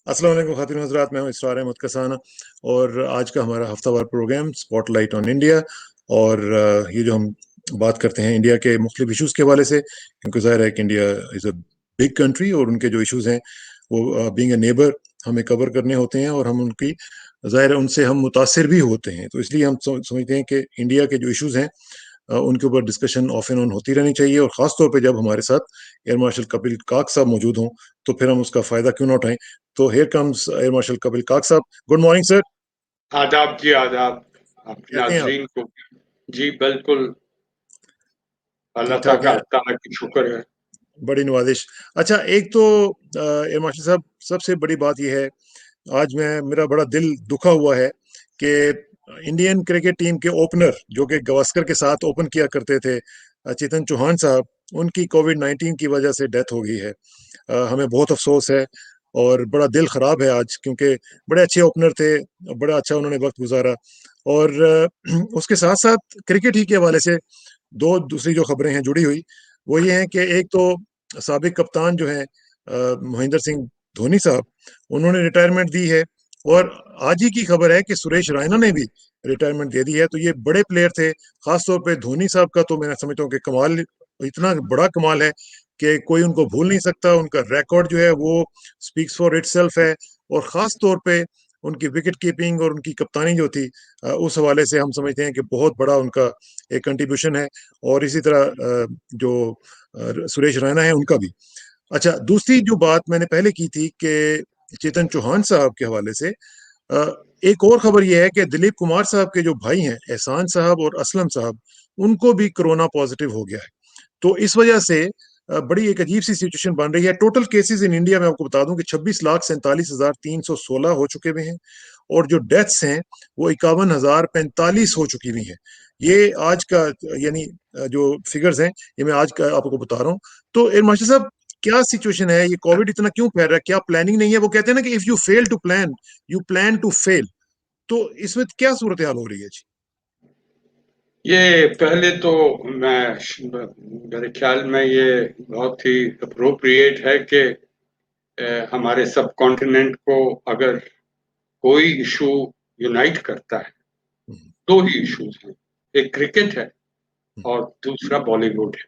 अस्सलाम वालेकुम खातिन हज़रात, मैं हूं इसरार अहमद कसाना और आज का हमारा हफ्तावार प्रोग्राम स्पॉटलाइट ऑन इंडिया। और ये जो हम बात करते हैं इंडिया के मुख्तलिफ इशूज़ के हवाले से, क्योंकि ज़ाहिर है कि India is a big country और उनके जो इशूज़ हैं वो बीइंग अ नेबर हमें कवर करने होते हैं और हम उनकी ज़ाहिर है उनसे हम मुतासिर भी होते हैं। तो इसलिए हम समझते हैं कि इंडिया के जो इशूज़ हैं उनके ऊपर डिस्कशन ऑफ एंड ऑन होती रहनी चाहिए, और ख़ास तौर पे जब हमारे साथ एयर मार्शल कपिल काक साहब मौजूद हों, तो फिर हम उसका फ़ायदा क्यों ना उठाएं। तो here comes air marshal Kapil काक साहब। Good morning sir. आदाब जी, आदाब। आप कैसे हैं आप? नाज़रीन को जी बिल्कुल, ठीक अल्लाह ठाक हैं? ताला की शुक्र है। बड़ी नवाजिश। अच्छा, एक तो एयर मार्शल साहब, सबसे बड़ी बात ये है, आज मेरा बड़ा दिल दुखा हुआ है कि इंडियन क्रिकेट टीम के ओपनर जो कि गवास्कर के साथ ओपन किया करते थे, चेतन चौहान साहब, उनकी कोविड-19 की वजह से डेथ हो गई है। हमें बहुत अफसोस है और बड़ा दिल खराब है आज, क्योंकि बड़े अच्छे ओपनर थे, बड़ा अच्छा उन्होंने वक्त गुजारा। और उसके साथ साथ क्रिकेट ही के हवाले से दो दूसरी जो खबरें हैं जुड़ी हुई, वो ये हैं कि एक तो साबिक कप्तान जो है महेंद्र सिंह धोनी साहब, उन्होंने रिटायरमेंट दी है। और आज ही की खबर है कि सुरेश रैना ने भी रिटायरमेंट दे दी है। तो ये बड़े प्लेयर थे, खास तौर पे धोनी साहब का तो मैं समझता हूँ कि कमाल, इतना बड़ा कमाल है कि कोई उनको भूल नहीं सकता। उनका रिकॉर्ड जो है वो स्पीक्स फॉर इटसेल्फ है। और ख़ास तौर पे उनकी विकेट कीपिंग और उनकी कप्तानी जो थी, उस हवाले से हम समझते हैं कि बहुत बड़ा उनका एक कंट्रीब्यूशन है। और इसी तरह जो सुरेश रैना है उनका भी। अच्छा, दूसरी जो बात मैंने पहले की थी कि चेतन चौहान साहब के हवाले से, अ, एक और खबर यह है कि दिलीप कुमार साहब के जो भाई हैं एहसान साहब और असलम साहब, उनको भी कोरोना पॉजिटिव हो गया है। तो इस वजह से बड़ी एक अजीब सी सिचुएशन बन रही है। टोटल केसेस इन इंडिया में आपको बता दूं कि 26,47,316 हो चुके हुए हैं, और जो डेथ्स हैं वो 51,045 हो चुकी हुई हैं। ये आज का, यानी जो फिगर्स हैं, ये मैं आज का आपको बता रहा हूँ। तो एयर मार्शल साहब, क्या सिचुएशन है? ये कोविड इतना क्यों फैल रहा है? क्या प्लानिंग नहीं है? वो कहते हैं ना कि if you fail to plan, you plan to fail. तो इसमें क्या सूरत हाल हो रही है जी? ये पहले तो मेरे ख्याल में ये बहुत ही एप्रोप्रिएट है कि हमारे सब कॉन्टिनेंट को अगर कोई इशू यूनाइट करता है, हम्म, दो ही इश्यूज हैं, एक क्रिकेट है हम्म, और दूसरा बॉलीवुड है।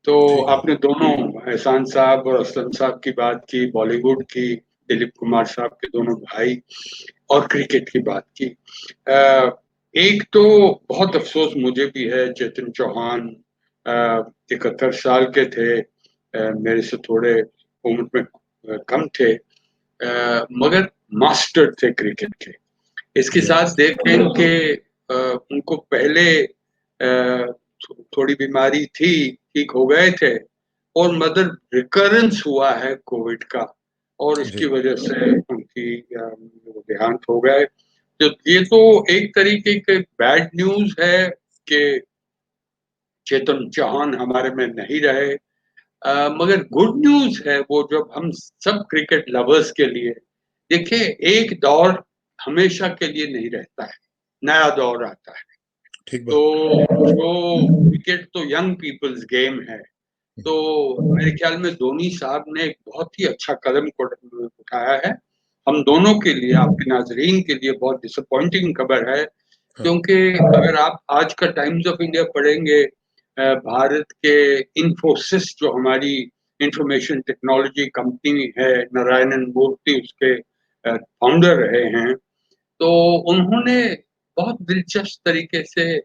तो ठीक है। आपने दोनों एहसान साहब और असलम साहब की बात की, बॉलीवुड की, दिलीप कुमार साहब के दोनों भाई, और क्रिकेट की बात की। अ, एक तो बहुत अफसोस मुझे भी है, चेतन चौहान 71 साल के थे, मेरे से थोड़े उम्र में कम थे, मगर मास्टर थे क्रिकेट के। इसके साथ यस। देखें कि उनको पहले थोड़ी बीमारी थी, ठीक हो गए थे, और मगर रिकरेंस हुआ है कोविड का, और इसकी जी। वजह से उनकी देहांत हो गए। तो ये तो एक तरीके के बैड न्यूज है कि चेतन चौहान हमारे में नहीं रहे। मगर गुड न्यूज है वो, जब हम सब क्रिकेट लवर्स के लिए, देखिए, एक दौर हमेशा के लिए नहीं रहता है, नया दौर आता है। ठीक तो बात। जो क्रिकेट तो यंग पीपल्स गेम है, तो मेरे ख्याल में धोनी साहब ने एक बहुत ही अच्छा कदम उठाया है। हम दोनों के लिए, आपके नाजरीन के लिए बहुत डिसअपॉइंटिंग खबर है, हाँ। क्योंकि अगर आप आज का टाइम्स ऑफ इंडिया पढ़ेंगे, भारत के इन्फोसिस जो हमारी इंफॉर्मेशन टेक्नोलॉजी कंपनी है, नारायणन मूर्ति उसके फाउंडर रहे हैं, तो उन्होंने बहुत दिलचस्प तरीके से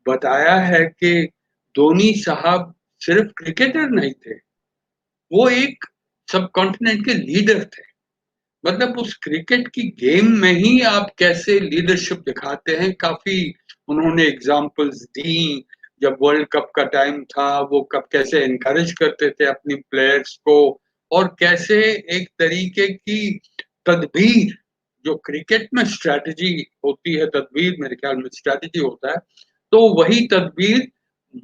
बताया है कि धोनी साहब सिर्फ क्रिकेटर नहीं थे, वो एक सब कॉन्टिनेंट के लीडर थे। मतलब उस क्रिकेट की गेम में ही आप कैसे लीडरशिप दिखाते हैं, काफी उन्होंने एग्जांपल्स दी। जब वर्ल्ड कप का टाइम था, वो कब कैसे एनकरेज करते थे अपनी प्लेयर्स को, और कैसे एक तरीके की तदबीर, जो क्रिकेट में स्ट्रैटेजी होती है, तदबीर मेरे ख्याल में स्ट्रैटेजी होता है, तो वही तदबीर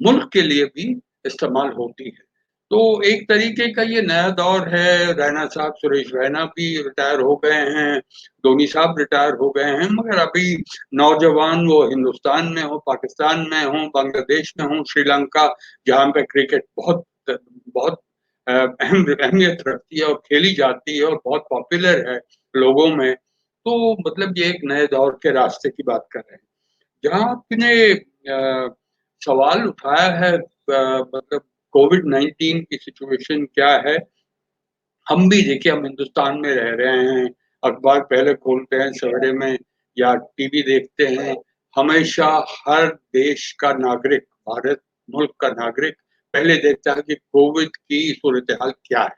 मुल्क के लिए भी इस्तेमाल होती है। तो एक तरीके का ये नया दौर है। रैना साहब, सुरेश रैना भी रिटायर हो गए हैं, धोनी साहब रिटायर हो गए हैं, मगर अभी नौजवान वो हिंदुस्तान में हो, पाकिस्तान में हो, बांग्लादेश में हो, श्रीलंका, जहाँ पे क्रिकेट बहुत बहुत अहमियत रखती है और खेली जाती है और बहुत पॉपुलर है, लोगों में, तो मतलब ये एक नए दौर के रास्ते की बात कर रहे हैं। जहाँ आपने सवाल उठाया है मतलब कोविड-19 की सिचुएशन क्या है? हम भी देखिए हम हिंदुस्तान में रह रहे हैं, अखबार पहले खोलते हैं सवेरे में या टीवी देखते हैं, हमेशा हर देश का नागरिक, भारत मुल्क का नागरिक पहले देखता है कि कोविड की सूरत-ए-हाल क्या है?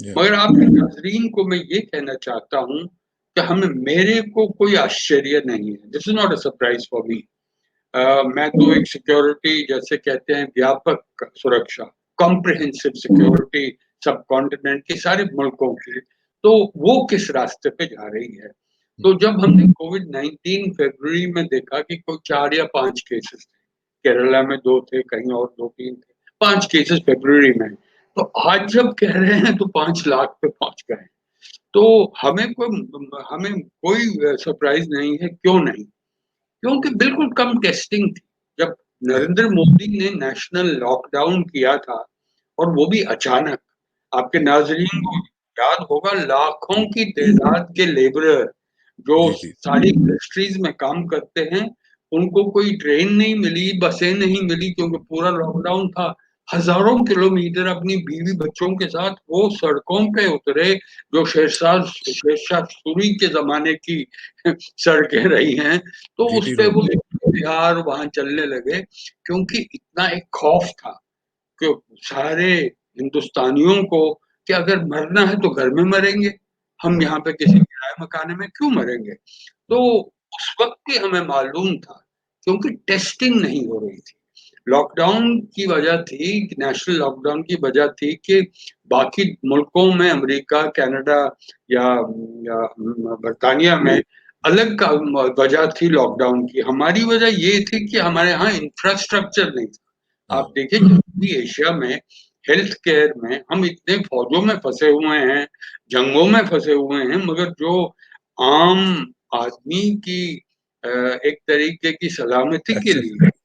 या मगर आपके नाज़रीन को मैं ये कहना चाहता हूँ कि हमें मेरे को कोई आश्चर्य नहीं है, this is not a surprise for me. मैं तो एक सिक्योरिटी जैसे कहते हैं व्यापक सुरक्षा, कॉम्प्रिहेंसिव सिक्योरिटी सबकॉन्टिनेंट के सारे मुल्कों की, तो वो किस रास्ते पे जा रही है। तो जब हमने कोविड-19 फ़रवरी में देखा कि कोई 4 या 5 केसेज़ थे, केरला में 2 थे, कहीं और 2-3 थे, 5 केसेज़ फ़रवरी में। तो आज जब कह रहे हैं तो 5 लाख पे पहुँच गए हैं। तो हमें कोई सरप्राइज़ नहीं है, क्यों नहीं? क्योंकि बिल्कुल कम टेस्टिंग थी। जब या नरेंद्र मोदी ने नेशनल लॉकडाउन किया था और वो भी अचानक, आपके नाज़रीन को याद होगा लाखों जी की तादाद के लेबरर जो जी जी सारी इंडस्ट्रीज़ में काम करते हैं, उनको कोई ट्रेन नहीं मिली, बसें नहीं मिली क्योंकि पूरा लॉकडाउन था। हज़ारों किलोमीटर अपनी बीवी-बच्चों के साथ वो सड़कों पे उतरे, जो शेरशाह सूरी के ज़माने की सड़कें रही हैं, तो जीटी उसपे रोड वो बिहार वहाँ चलने लगे क्योंकि इतना एक खौफ था कि सारे हिंदुस्तानियों को कि अगर मरना है तो घर में मरेंगे, हम यहाँ पे किसी किराए मकान में क्यों मरेंगे? तो उस वक़्त भी हमें मालूम था क्योंकि टेस्टिंग नहीं हो रही थी। लॉकडाउन की वजह थी नेशनल लॉकडाउन की वजह थी कि बाकी मुल्कों में अमेरिका, कनाडा या बर्तानिया में अलग का वजह थी लॉकडाउन की। हमारी वजह ये थी कि हमारे यहाँ इंफ्रास्ट्रक्चर नहीं था। आप देखिए जनूबी एशिया में हेल्थ केयर में हम इतने फौजों में फँसे हुए हैं, जंगों में फँसे हुए हैं, मगर जो आम आदमी की एक तरीके की सलामती के एक्सेस लिए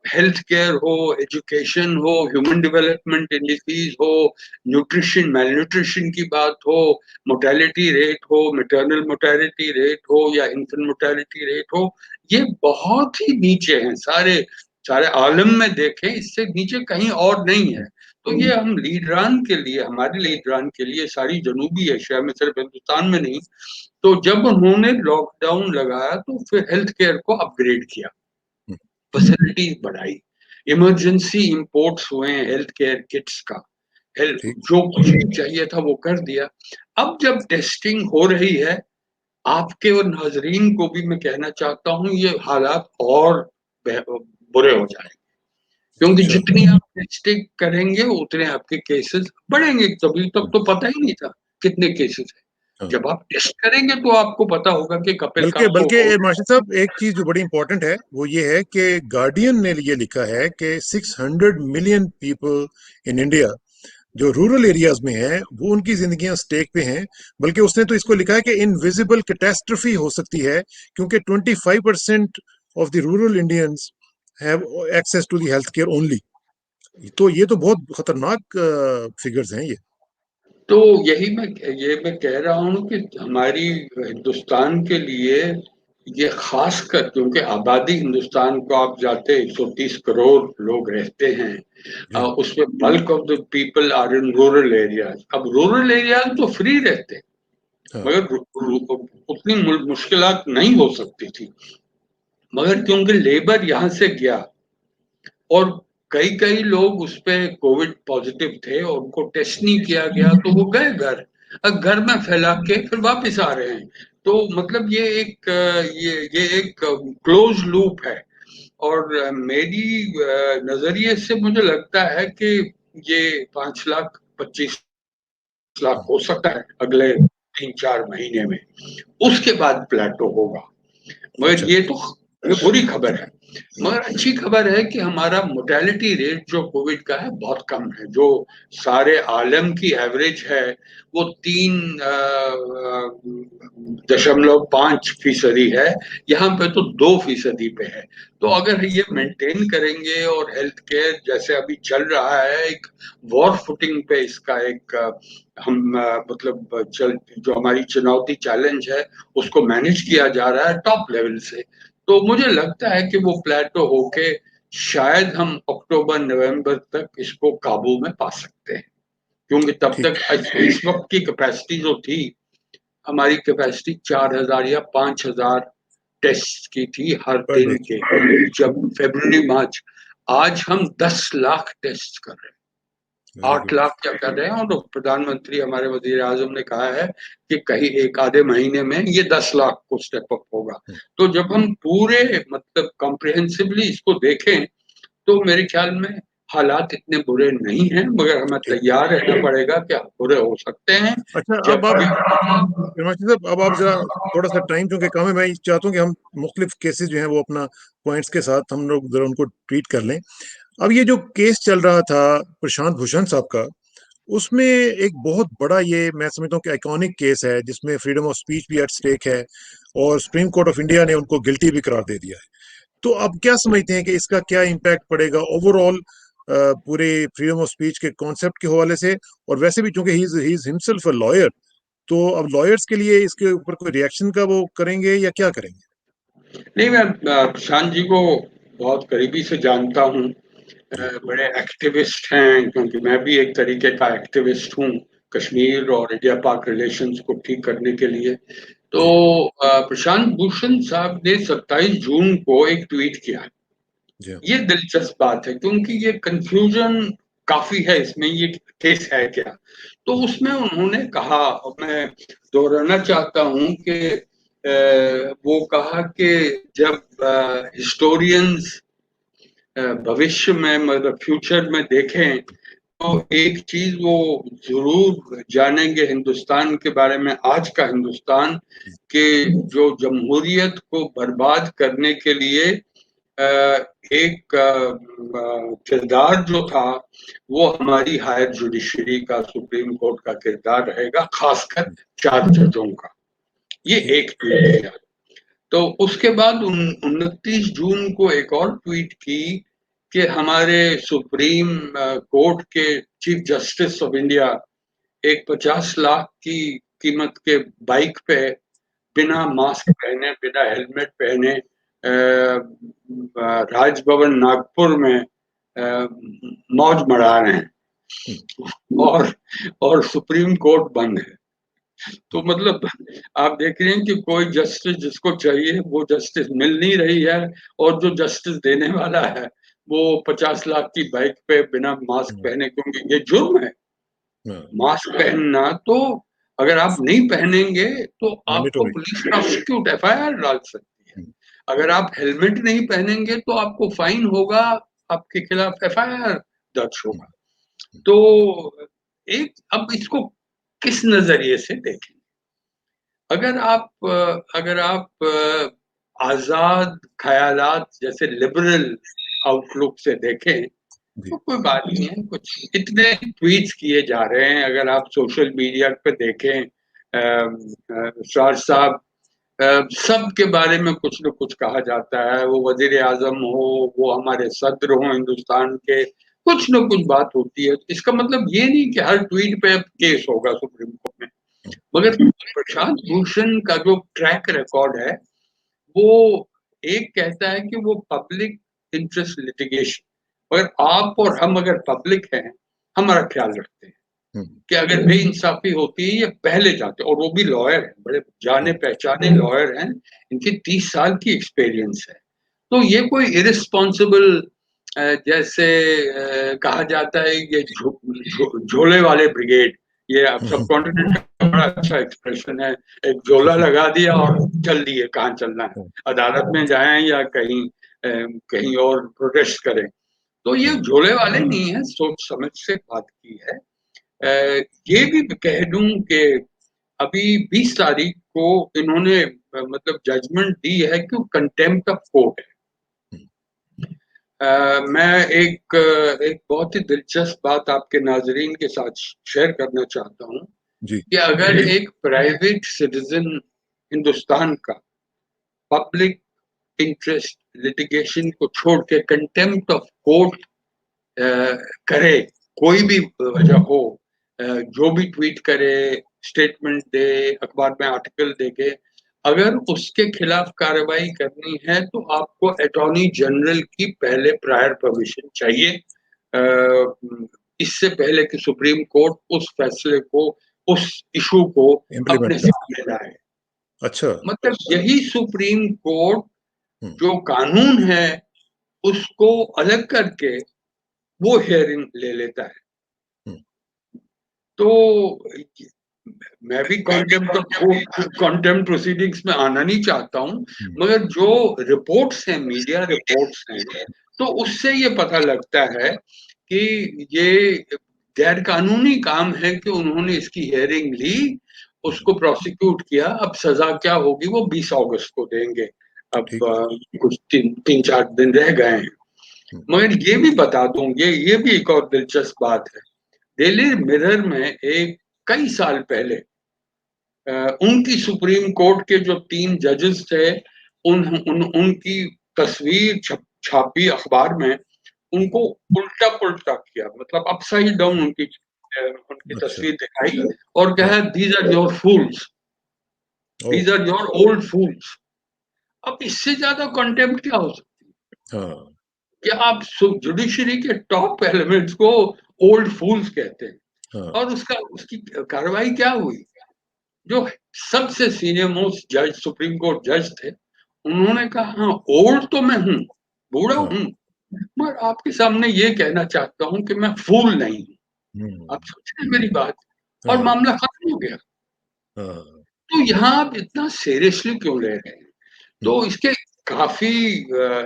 हेल्थ केयर हो, एजुकेशन हो, ह्यूमन डेवलपमेंट इंडिसीज़ हो, न्यूट्रिशन, मैलन्यूट्रिशन की बात हो, मोर्टेलिटी रेट हो, मैटरनल मोर्टेलिटी रेट हो या इन्फेंट मोर्टेलिटी रेट हो, ये बहुत ही नीचे हैं। सारे सारे आलम में देखें इससे नीचे कहीं और नहीं है। तो ये हम लीडरान के लिए हमारे लीडरान के लिए सारी जनूबी एशिया में सिर्फ हिंदुस्तान में नहीं, तो जब उन्होंने लॉकडाउन लगाया तो फिर हेल्थ केयर को अपग्रेड किया। फैसिलिटीज बढ़ाई, इमरजेंसी इंपोर्ट्स हुए हैं हेल्थ केयर किट्स का, हेल्थ ठीक जो कुछ भी चाहिए था वो कर दिया। अब जब टेस्टिंग हो रही है, आपके और नाजरीन को भी मैं कहना चाहता हूँ ये हालात और बुरे हो जाएंगे क्योंकि अच्छा जितनी आप टेस्टिंग करेंगे उतने आपके केसेस बढ़ेंगे। तभी तक तो पता ही नहीं था कितने केसेस है। हाँ जब आप टेस्ट करेंगे तो आपको पता होगा कि कपिल का बल्कि सो बल्कि हो मास्टर साहब एक चीज जो बड़ी इंपॉर्टेंट है वो ये है कि गार्डियन ने ये लिखा है कि 600 मिलियन पीपल इन इंडिया जो रूरल एरियाज में हैं वो उनकी जिंदगियां स्टेक पे हैं। बल्कि उसने तो इसको लिखा है कि इनविजिबल कैटेस्ट्रफी हो सकती है क्योंकि 25% of the rural Indians have access to the health care only. तो ये तो बहुत खतरनाक फिगर्स हैं ये। तो यही मैं कह रहा हूँ कि हमारी हिंदुस्तान के लिए ये खासकर क्योंकि आबादी हिंदुस्तान को आप जाते 130 करोड़ लोग रहते हैं, जी उसमें bulk of the people are in rural areas. अब रूरल एरियाज तो फ्री रहते हैं, हाँ मगर उतनी मुश्किलात नहीं हो सकती थी, मगर क्योंकि लेबर यहाँ से गया और कई कई लोग उस पे कोविड पॉजिटिव थे और उनको टेस्ट नहीं किया गया तो वो गए घर। अब घर में फैला के फिर वापस आ रहे हैं। तो मतलब ये एक क्लोज लूप है और मेरी नजरिए से मुझे लगता है कि ये 5 लाख 25 लाख हो सकता है अगले 3-4 महीने में, उसके बाद प्लेटो होगा। मगर अच्छा ये तो ये बुरी खबर है। मगर अच्छी खबर है कि हमारा मोर्टेलिटी रेट जो कोविड का है बहुत कम है। जो सारे आलम की एवरेज है वो 3.5% है, यहाँ पे तो 2% पे है। तो अगर ये मेंटेन करेंगे और हेल्थ केयर जैसे अभी चल रहा है, एक वॉर फुटिंग पे इसका एक हम मतलब चल जो हमारी चुनौती चैलेंज है उसको मैनेज किया जा रहा है टॉप लेवल से, तो मुझे लगता है कि वो प्लेटो होके शायद हम अक्टूबर नवंबर तक इसको काबू में पा सकते हैं। क्योंकि तब ठीक। तक इस वक्त की कैपेसिटी जो थी, हमारी कैपेसिटी 4,000 या 5,000 टेस्ट की थी हर पर डे दिन की। के, जब फरवरी मार्च। आज हम 10 लाख टेस्ट कर रहे हैं, वेरी 8 लाख गुड। क्या कर रहे हैं, और प्रधानमंत्री हमारे वजीर आजम ने कहा है कि कहीं एक आधे महीने में ये 10 लाख को स्टेप अप होगा। तो जब हम पूरे मतलब कॉम्प्रिहेंसिवली इसको देखें तो मेरे ख्याल में हालात इतने बुरे नहीं हैं, मगर हमें ठीक। तैयार रहना पड़ेगा कि बुरे हो सकते हैं। अच्छा, अब जब आप हिमांशु साहब, अब आप जरा थोड़ा सा टाइम क्योंकि कम है, मैं चाहता हूँ कि हम मुख्तलिफ केसेस जो हैं वो अपना पॉइंट्स के साथ हम लोग जरा उनको ट्रीट कर लें। अब ये जो केस चल रहा था प्रशांत भूषण साहब का, उसमें एक बहुत बड़ा, ये मैं समझता हूँ कि आइकॉनिक केस है जिसमें फ्रीडम ऑफ स्पीच भी एट स्टेक है, और सुप्रीम कोर्ट ऑफ इंडिया ने उनको गिल्टी भी करार दे दिया है। तो आप क्या समझते हैं कि इसका क्या इम्पैक्ट पड़ेगा ओवरऑल पूरे फ्रीडम ऑफ स्पीच के कॉन्सेप्ट के हवाले से? और वैसे भी चूंकि he is himself a lawyer, तो अब लॉयर्स के लिए इसके ऊपर कोई रिएक्शन का वो करेंगे या क्या करेंगे? नहीं, मैं प्रशांत जी को बहुत करीबी से जानता हूँ। जी। बड़े एक्टिविस्ट हैं, क्योंकि मैं भी एक तरीके का एक्टिविस्ट हूँ कश्मीर और इंडिया पाक रिलेशंस को ठीक करने के लिए। तो जी। प्रशांत भूषण साहब ने 27 जून को एक ट्वीट किया। जी। ये दिलचस्प बात है क्योंकि ये कंफ्यूजन काफी है इसमें, ये केस है क्या। तो उसमें उन्होंने कहा, और मैं दोहराना चाहता हूं कि वो कहा कि जब हिस्टोरियंस भविष्य में मतलब फ्यूचर में देखें तो एक चीज वो जरूर जानेंगे हिंदुस्तान के बारे में, आज का हिंदुस्तान, के जो जमहूरियत को बर्बाद करने के लिए एक किरदार जो था वो हमारी हायर जुडिशरी का, सुप्रीम कोर्ट का किरदार रहेगा, खासकर 4 जजों का। ये ठीक। एक ट्वीट किया। तो उसके बाद 29 जून को एक और ट्वीट की कि हमारे सुप्रीम कोर्ट के चीफ जस्टिस ऑफ इंडिया एक 50 लाख की कीमत के बाइक पे बिना मास्क पहने, बिना हेलमेट पहने राजभवन नागपुर में मौज मरा रहे हैं, और सुप्रीम कोर्ट बंद है। तो मतलब आप देख रहे हैं कि कोई जस्टिस जिसको चाहिए वो जस्टिस मिल नहीं रही है, और जो जस्टिस देने वाला है वो 50 लाख की बाइक पे बिना मास्क पहने, क्योंकि ये जुर्म है मास्क पहनना। तो अगर आप नहीं पहनेंगे तो आपको मैंडेटोरी। पुलिस प्रोसिक्यूट एफआईआर डाल सकती है। अगर आप हेलमेट नहीं पहनेंगे तो आपको फाइन होगा, आपके खिलाफ एफआईआर दर्ज होगा। तो एक अब इसको किस नजरिए से देखें? अगर आप आजाद ख्यालात जैसे लिबरल आउटलुक से देखें जी। तो कोई बात नहीं है, कुछ इतने ट्वीट्स किए जा रहे हैं। अगर आप सोशल मीडिया पे देखें, शाह साहब सब के बारे में कुछ न कुछ कहा जाता है, वो वजीर आजम हो, वो हमारे सदर हो हिंदुस्तान के, कुछ न कुछ बात होती है। इसका मतलब ये नहीं कि हर ट्वीट पे केस होगा सुप्रीम कोर्ट में। मगर प्रशांत भूषण का जो ट्रैक रिकॉर्ड है वो एक कहता है कि वो पब्लिक इंटरेस्ट लिटिगेशन, और आप और हम अगर पब्लिक हैं, हमारा ख्याल रखते हैं कि अगर बेइंसाफी होती है ये पहले जाते, और वो भी लॉयर है, बड़े जाने पहचाने लॉयर हैं, इनकी 30 साल की एक्सपीरियंस है। तो ये कोई इरिस्पॉन्सिबल जैसे कहा जाता है ये झोले वाले ब्रिगेड, ये अब सब कॉन्टिनेंट का बड़ा अच्छा एक्सप्रेशन है, एक झोला लगा दिया और चल दिए कहाँ चलना है, अदालत में जाएं या कहीं कहीं और प्रोटेस्ट करें। तो ये झोले वाले नहीं है, सोच समझ से बात की है। ये भी कह दूं कि अभी 20 तारीख को इन्होंने मतलब जजमेंट दी है कि कंटेम्प्ट ऑफ कोर्ट है। मैं एक बहुत ही दिलचस्प बात आपके नाजरीन के साथ शेयर करना चाहता हूँ जी। कि अगर एक प्राइवेट सिटीजन हिंदुस्तान का पब्लिक इंटरेस्ट लिटिगेशन को छोड़ के कंटेम्प्ट ऑफ कोर्ट करे, कोई भी वजह हो, जो भी ट्वीट करे, स्टेटमेंट दे, अखबार में आर्टिकल दे के, अगर उसके खिलाफ कार्रवाई करनी है तो आपको अटॉर्नी जनरल की पहले प्रायर परमिशन चाहिए, इससे पहले कि सुप्रीम कोर्ट उस फैसले को, उस इशू को इम्प्लीमेंट अपने कर। सामने लाए। अच्छा। मतलब यही सुप्रीम कोर्ट हम्म। जो कानून है उसको अलग करके वो हियरिंग ले लेता है। हम्म। तो मैं भी कॉन्टेम्प्ट प्रोसीडिंग्स में आना नहीं चाहता हूँ, हम्म। मगर जो रिपोर्ट्स हैं, मीडिया रिपोर्ट्स हैं, तो उससे ये पता लगता है कि ये गैर कानूनी काम है कि उन्होंने इसकी हियरिंग ली, हम्म। उसको प्रोसिक्यूट किया। अब सजा क्या होगी वो 20 अगस्त को देंगे। अब ठीक। कुछ तीन चार दिन रह गए हैं। हम्म। मगर ये भी बता दूं, ये भी एक और दिलचस्प बात है। डेली मिरर में एक कई साल पहले उनकी सुप्रीम कोर्ट के जो 3 जजेस थे, उनकी तस्वीर छापी अखबार में, उनको उल्टा पुल्टा किया, मतलब अपसाइड डाउन उनकी अच्छा। तस्वीर दिखाई और हाँ। कहा दीज आर योर फूल्स, ओ। These are your old fools. अब इससे ज्यादा कंटेम्प्ट क्या हो सकती है हाँ। कि आप जुडिशरी के टॉप एलिमेंट्स को ओल्ड फूल्स कहते हैं। हाँ। और उसकी कार्रवाई क्या हुई? जो सबसे सीनियर मोस्ट जज, सुप्रीम कोर्ट जज थे, उन्होंने कहा हाँ, ओल्ड तो मैं हूं, बूढ़ा हाँ। हूं, मगर आपके सामने ये कहना चाहता हूं कि मैं फूल नहीं हूं। आप हम्म। समझ रहे मेरी बात? और हाँ। मामला खत्म हो गया। हाँ। तो यहाँ आप इतना सीरियसली क्यों ले रहे हैं? हम्म। तो इसके काफी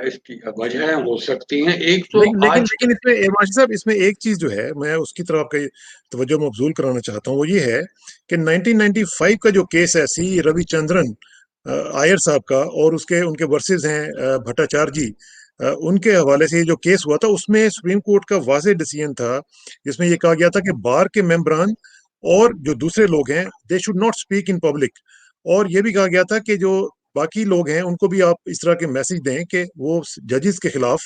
इसकी वजह हो सकती हैं। एक तो लेकिन लेकिन आज लेकिन इसमें मास्टर साहब, इसमें एक चीज जो है, मैं उसकी तरफ आपका तवज्जो मबजूल कराना चाहता हूँ, वो ये है कि 1995 का जो केस है सी रविचंद्रन आयर साहब का, और उसके उनके वर्सेस हैं भट्टाचार्य जी, उनके हवाले से ये जो केस हुआ था, उसमें सुप्रीम कोर्ट का वाज़ेह डिसीजन था, जिसमें ये कहा गया था कि बार के मेंबरान और जो दूसरे लोग हैं, they should not speak in public. और ये भी कहा गया था कि जो बाकी लोग हैं उनको भी आप इस तरह के मैसेज दें कि वो जजेस के खिलाफ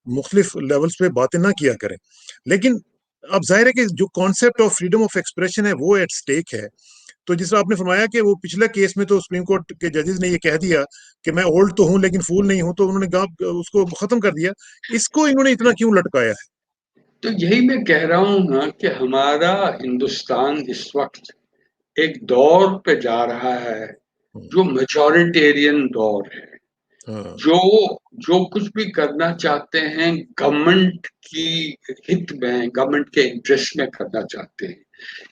मुख्तलिफ लेवल्स पे बातें ना किया करें। लेकिन अब जाहिर है कि जो concept of freedom of expression है वो एट स्टेक है। तो जिस तरह आपने फरमाया कि वो पिछले केस में तो सुप्रीम कोर्ट के जजेस ने ये कह दिया कि मैं ओल्ड तो हूं लेकिन फूल नहीं हूं, तो उन्होंने उसको खत्म कर दिया। इसको इन्होंने इतना क्यों लटकाया है? तो यही मैं कह रहा हूं ना कि हमारा हिंदुस्तान इस वक्त एक दौर पे जा रहा है हम्म। जो मेजॉरिटेरियन दौर है। हाँ। जो जो कुछ भी करना चाहते हैं गवर्नमेंट की हित में, गवर्नमेंट के इंटरेस्ट में करना चाहते हैं।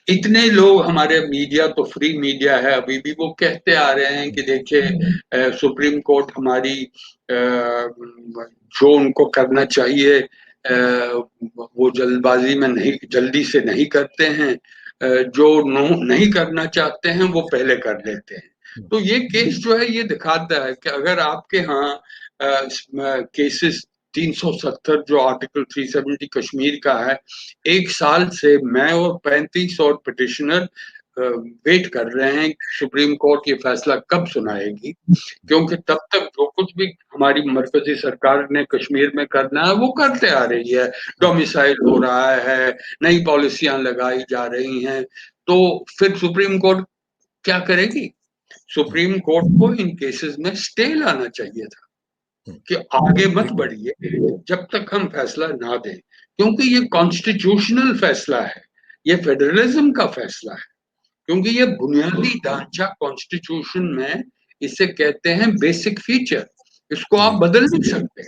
इतने लोग, हमारे मीडिया तो फ्री मीडिया है, अभी भी वो कहते आ रहे हैं कि देखिए सुप्रीम कोर्ट हमारी जो उनको करना चाहिए वो जल्दबाजी में नहीं, जल्दी से नहीं करते हैं, जो नहीं करना चाहते हैं वो पहले कर लेते हैं। हम्म। तो ये केस जो है ये दिखाता है कि अगर आपके यहाँ केसेस 370 जो आर्टिकल 370 कश्मीर का है, एक साल से मैं और 35 और पिटिशनर वेट कर रहे हैं सुप्रीम कोर्ट ये फैसला कब सुनाएगी, क्योंकि तब तक जो कुछ भी हमारी मरकजी सरकार ने कश्मीर में करना है वो करते आ रही है। डोमिसाइल हो रहा है, नई पॉलिसियां लगाई जा रही हैं, तो फिर सुप्रीम कोर्ट क्या करेगी? हम्म। सुप्रीम कोर्ट को इन केसेस में स्टे लाना चाहिए था हम्म। कि आगे मत ठीक है। बढ़िए जब तक हम फैसला ना दें, क्योंकि ये कॉन्स्टिट्यूशनल फैसला है, ये फेडरलिज्म का फैसला है। क्योंकि ये बुनियादी ढांचा कॉन्स्टिट्यूशन में, इसे कहते हैं बेसिक फीचर, इसको आप जी। बदल नहीं सकते।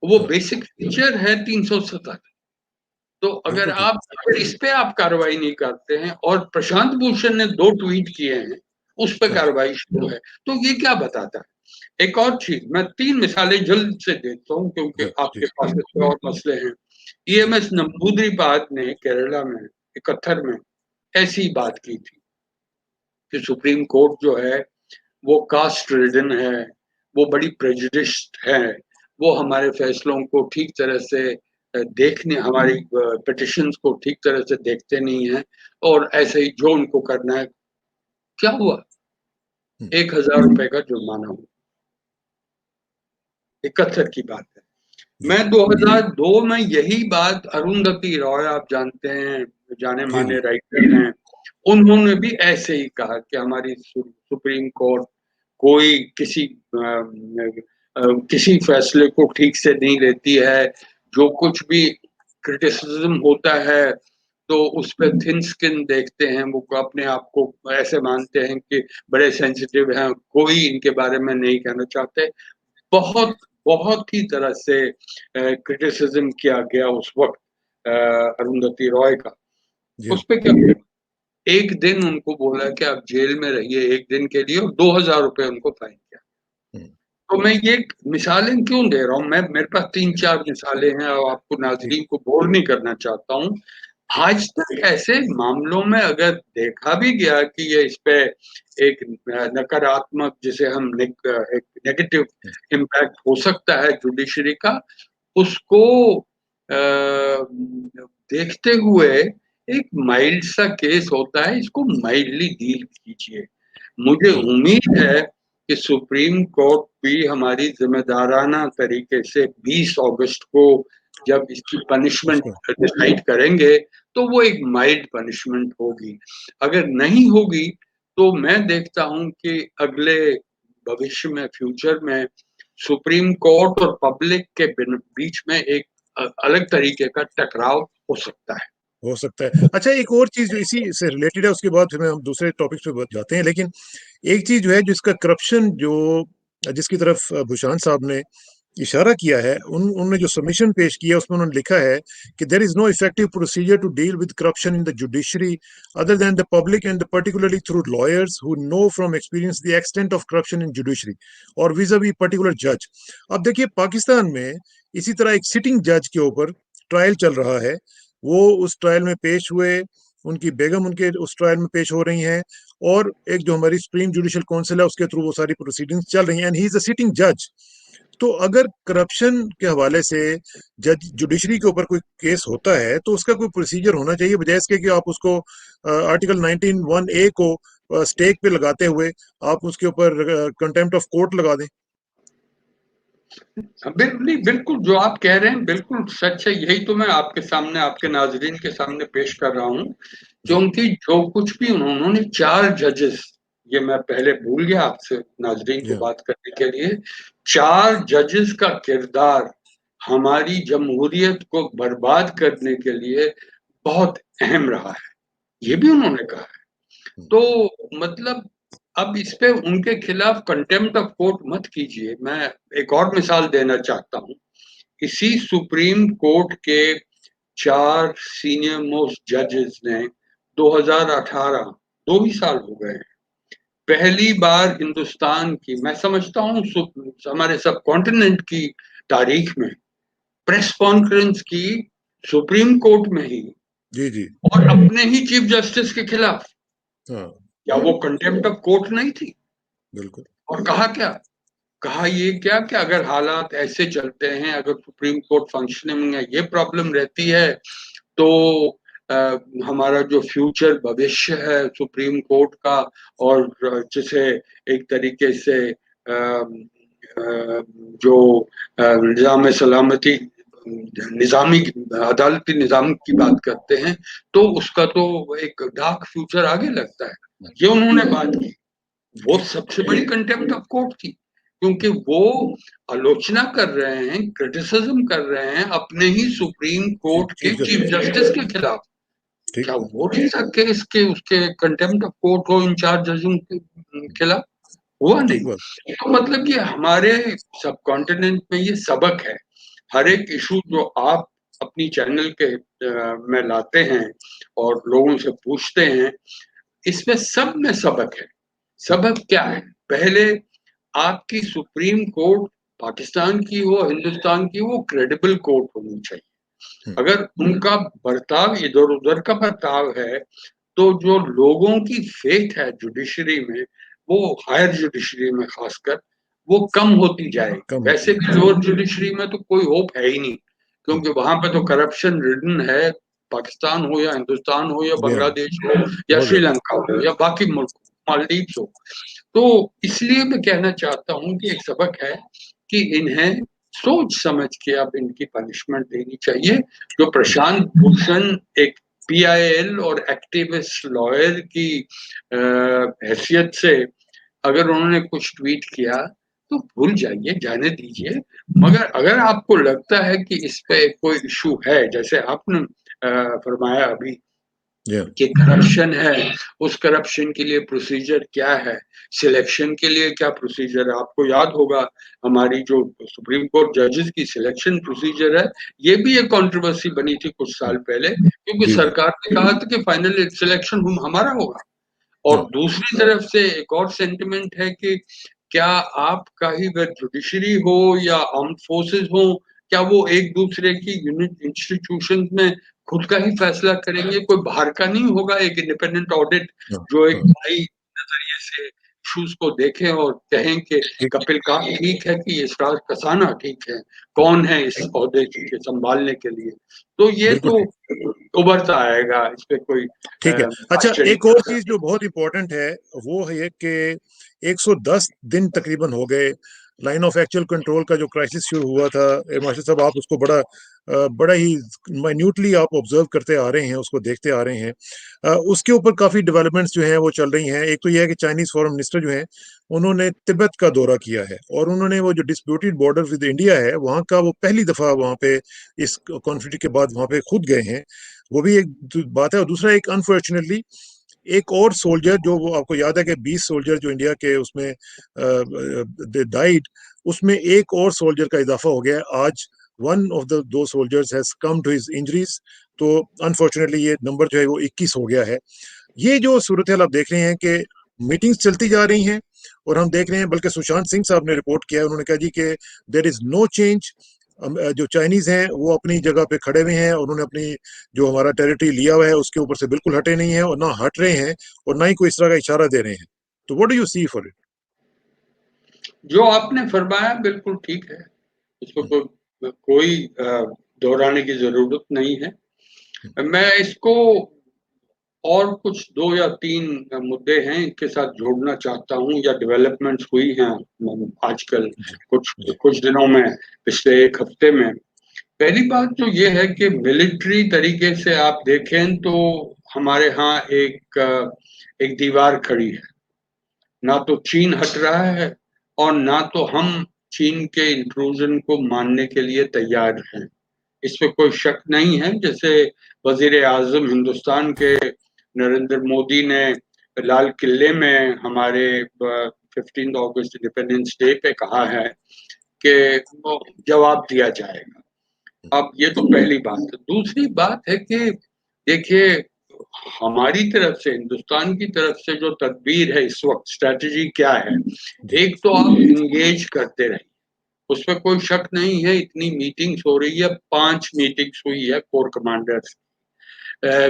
वो हाँ। बेसिक फीचर है 370। तो अगर बिल्कुल ठीक। अगर इस पे आप कार्रवाई नहीं करते हैं, और प्रशांत भूषण ने 2 ट्वीट किए हैं, उस पे हाँ। कार्रवाई शुरू है, तो ये क्या बताता है? एक और चीज, मैं 3 मिसालें जल्द से देता हूँ क्योंकि जी। आपके पास इसमें और मसले हैं। जी। ईएमएस नंबूद्रीपाद ने केरला में 71 में ऐसी बात की थी कि सुप्रीम कोर्ट जो है वो कास्ट रिडन है, वो बड़ी प्रेजुडिस्ड है, वो हमारे फैसलों को ठीक तरह से देखने, हमारी पिटिशंस को ठीक तरह से देखते नहीं हैं और ऐसे ही जो उनको करना है। क्या हुआ? हम्म, 1,000 रुपए का जुर्माना हुआ। 71 की बात है। जी मैं 2002 में यही बात, अरुंधति रॉय आप जानते हैं, जाने जी माने जी राइटर हैं, उन्होंने भी ऐसे ही कहा कि हमारी सुप्रीम कोर्ट कोई किसी फैसले को ठीक से नहीं लेती है, जो कुछ भी क्रिटिसिज्म होता है तो उस पे थिन स्किन देखते हैं, वो अपने आप को ऐसे मानते हैं कि बड़े सेंसिटिव हैं, कोई इनके बारे में नहीं कहना चाहते। बहुत बहुत ही तरह से क्रिटिसिज्म किया गया उस वक्त अरुंधति रॉय का। जी उस पे क्या किया? एक दिन उनको बोला कि आप जेल में रहिए एक दिन के लिए, और 2,000 रुपए उनको फाइन किया। हम्म, तो मैं ये मिसालें क्यों दे रहा हूँ, मैं मेरे पास 3-4 मिसालें हैं और आपको ठीक नाजरीन को बोर नहीं करना चाहता हूँ। आज तक ऐसे मामलों में अगर देखा भी गया कि ये इस पे एक नकारात्मक, जिसे हम एक नेगेटिव है, इम्पैक्ट हो सकता है जुडिशरी का, उसको देखते हुए एक माइल्ड सा केस होता है, इसको माइल्डली डील कीजिए। मुझे जी उम्मीद है कि सुप्रीम कोर्ट भी हमारी जिम्मेदाराना तरीके से 20 अगस्त को जब इसकी पनिशमेंट इसको डिसाइड करेंगे तो वो एक माइल्ड पनिशमेंट होगी। अगर नहीं होगी तो मैं देखता हूं कि अगले भविष्य में, फ्यूचर में, सुप्रीम कोर्ट और पब्लिक के बीच में एक अलग तरीके का टकराव हो सकता है। हो सकता है। अच्छा, एक और चीज जो इसी से रिलेटेड है, उसके बाद फिर हम दूसरे टॉपिक्स पे जाते हैं, लेकिन एक चीज जो है जिसका करप्शन जो जिसकी तरफ भूषण साहब ने इशारा किया है, उन्होंने जो सबमिशन पेश किया उसमें उन्होंने लिखा है कि there is no effective procedure to deal with corruption in the judiciary other than the public and particularly through lawyers who know from experience the extent of corruption in judiciary और विज अ we particular जज। अब देखिए, पाकिस्तान में इसी तरह एक sitting जज के ऊपर ट्रायल चल रहा है। वो उस ट्रायल में पेश हुए, उनकी बेगम उनके उस ट्रायल में पेश हो रही हैं, और एक जो हमारी सुप्रीम जुडिशियल काउंसिल है उसके थ्रू वो सारी प्रोसीडिंग्स चल रही हैं, and he is a sitting जज। तो अगर करप्शन के हवाले से जज जुडिशरी के ऊपर कोई केस होता है तो उसका कोई प्रोसीजर होना चाहिए, बजाय इसके कि आप उसको आर्टिकल 19(1)(a) को स्टेक पे लगाते हुए आप उसके ऊपर कंटेम्प्ट ऑफ कोर्ट लगा दें। बिल्कुल बिल्कुल, जो आप कह रहे हैं बिल्कुल सच है। यही तो मैं आपके सामने, आपके नाजरीन के सामने पेश कर रहा हूँ। जी क्योंकि जो कुछ भी उन्होंने 4 जजेस, ये मैं पहले भूल गया आपसे नाजरीन जी को हाँ, बात करने के लिए, 4 जजेस का किरदार हमारी जमहूरियत को बर्बाद करने के लिए बहुत अहम रहा है, ये भी उन्होंने कहा है। हम्म, तो मतलब अब इस पे उनके खिलाफ कंटेम्प्ट ऑफ कोर्ट मत कीजिए। मैं एक और मिसाल देना चाहता हूँ। इसी सुप्रीम कोर्ट के 4 सीनियर मोस्ट जजेस ने 2018, 2 ही साल हो गए हैं, पहली बार हिंदुस्तान की, मैं समझता हूँ हमारे सब कॉन्टिनेंट की तारीख में, प्रेस कॉन्फ्रेंस की सुप्रीम कोर्ट में ही, जी जी और अपने ही चीफ जस्टिस के खिलाफ। हाँ, क्या वो कंटेम्प्ट ऑफ कोर्ट नहीं थी? बिल्कुल और कहा क्या? कहा ये क्या कि अगर हालात ऐसे चलते हैं, अगर सुप्रीम कोर्ट फंक्शनिंग में ये प्रॉब्लम रहती है, तो आ, हमारा जो फ्यूचर भविष्य है सुप्रीम कोर्ट का, और जिसे एक तरीके से जो निजाम सलामती, निजामी अदालती निजाम की बात करते हैं, तो उसका तो एक डार्क फ्यूचर आगे लगता है। ये उन्होंने बात की। वो ठीक, सबसे बड़ी कंटेम्प्ट ऑफ कोर्ट थी, क्योंकि वो आलोचना कर रहे हैं, क्रिटिसिज्म कर रहे हैं अपने ही सुप्रीम कोर्ट के चीफ चीफ जस्टिस, जस्टिस के खिलाफ। ठीक, क्या वो नहीं सकते इसके उसके कंटेम्प्ट ऑफ कोर्ट हो इन 4 जजों के खिलाफ? हुआ नहीं। ठीक बात, तो मतलब ये हमारे सब कॉन्टिनेंट में ये सबक है। हर एक इशू जो आप अपनी चैनल के में लाते हैं और लोगों से पूछते हैं, इसमें सब में सबक है। सबक क्या है? पहले, आपकी सुप्रीम कोर्ट पाकिस्तान की हो, हिंदुस्तान की, वो क्रेडिबल कोर्ट होनी चाहिए। अगर उनका बर्ताव इधर उधर का बर्ताव है, तो जो लोगों की फेथ है जुडिशरी में, वो हायर जुडिशरी में खासकर वो कम होती जाएगी। कम होती वैसे है। भी लोअर जुडिशरी में तो कोई होप है ही नहीं, क्योंकि वहां पे तो करप्शन रिडन है, पाकिस्तान हो या हिंदुस्तान हो या या बांग्लादेश हो या बहुत ज्यादा। श्रीलंका हो या बाकी मुल्क मालदीव्स हो। तो इसलिए मैं कहना चाहता हूँ कि एक सबक है कि इन्हें सोच समझ के अब इनकी पनिशमेंट देनी चाहिए। जो प्रशांत भूषण एक पीआईएल और एक्टिविस्ट लॉयर की हैसियत से अगर उन्होंने कुछ ट्वीट किया तो भूल जाइए, जाने दीजिए। मगर अगर आपको लगता है कि इस पे कोई इशू है, जैसे आपने फरमाया अभी या कि करप्शन है, उस करप्शन के लिए प्रोसीजर क्या है, सिलेक्शन के लिए क्या प्रोसीजर है। आपको याद होगा हमारी जो सुप्रीम कोर्ट जजेस की सिलेक्शन प्रोसीजर है, ये भी एक कंट्रोवर्सी बनी थी कुछ साल पहले, क्योंकि जी जी। सरकार ने कहा था कि फाइनल सिलेक्शन हमारा होगा। या और दूसरी तरफ से एक और सेंटिमेंट है कि क्या आपका ही वह जुडिशरी हो या आर्म्ड फोर्सेस हो, क्या वो एक दूसरे की यूनिट इंस्टीट्यूशन में खुद का ही फैसला करेंगे, कोई बाहर का नहीं होगा एक इंडिपेंडेंट ऑडिट हाँ जो एक हाँ। नई नजरिए से इश्यूज को देखें और कहें कि ठीक। कपिल कान ठीक है कि इशराज कसाना ठीक है, कौन है इस ओहदे के संभालने के लिए। तो ये बिल्कुल तो ठीक। उभरता आएगा, इस पे कोई ठीक है। अच्छा, आश्चर्य एक और नहीं चीज होगा। जो बहुत इंपॉर्टेंट है वो है कि 110 दिन तकरीबन हो गए लाइन ऑफ एक्चुअल कंट्रोल का जो क्राइसिस शुरू हुआ था। मास्टर साहब, आप उसको बड़ा ही माइन्यूटली आप ऑब्जर्व करते आ रहे हैं, उसको देखते आ रहे हैं। उसके ऊपर काफी डेवलपमेंट्स जो हैं वो चल रही हैं। एक तो यह है कि चाइनीज फॉरेन मिनिस्टर जो हैं उन्होंने तिब्बत का दौरा किया है और उन्होंने वो जो डिस्प्यूटेड बॉर्डर विद इंडिया है वहाँ का, वो पहली दफा वहाँ पे इस कॉन्फ्लिक्ट के बाद वहाँ पे खुद गए हैं। वो भी एक बात है। और दूसरा, एक अनफॉर्चुनेटली एक और सोल्जर, जो वो आपको याद है कि 20 सोल्जर जो इंडिया के उसमें डाइड, उसमें एक और सोल्जर का इजाफा हो गया है आज। वन ऑफ द दो soldiers has come to his injuries. तो अनफॉर्चुनेटली ये नंबर जो है वो 21 हो गया है। ये जो सूरत हाल आप देख रहे हैं कि मीटिंग्स चलती जा रही हैं और हम देख रहे हैं, बल्कि सुशांत सिंह साहब ने रिपोर्ट किया है, उन्होंने कहा जी कि देर इज नो चेंज। जो चाइनीज हैं वो अपनी जगह पे खड़े हुए हैं, उन्होंने अपनी जो हमारा टेरिटरी लिया हुआ है उसके ऊपर से बिल्कुल हटे नहीं है और ना हट रहे हैं और ना ही कोई इस तरह का इशारा दे रहे हैं। तो what do you see for जो आपने फरमाया बिल्कुल ठीक है, इसको कोई कोई दोहराने की जरूरत नहीं है। मैं इसको और कुछ दो या तीन मुद्दे हैं इनके साथ जोड़ना चाहता हूँ, या डेवलपमेंट्स हुई हैं आजकल जी कुछ जी कुछ दिनों में, पिछले एक हफ्ते में। पहली बात तो ये है कि मिलिट्री तरीके से आप देखें तो हमारे यहाँ एक दीवार खड़ी है। ना तो चीन हट रहा है और ना तो हम चीन के इंट्रूजन को मानने के लिए तैयार हैं। इसमें कोई शक नहीं है। जैसे वजीर आजम हिंदुस्तान के नरेंद्र मोदी ने लाल किले में हमारे 15 अगस्त इंडिपेंडेंस डे पे कहा है कि वो जवाब दिया जाएगा। अब ये तो पहली बात है। दूसरी बात है कि देखिए, हमारी तरफ से, हिंदुस्तान की तरफ से जो तदबीर है इस वक्त, स्ट्रैटेजी क्या है? जी एक तो आप इंगेज करते रहिए, उसमें कोई शक नहीं है। इतनी मीटिंग्स हो रही है, 5 मीटिंग्स हुई है कोर कमांडर्स,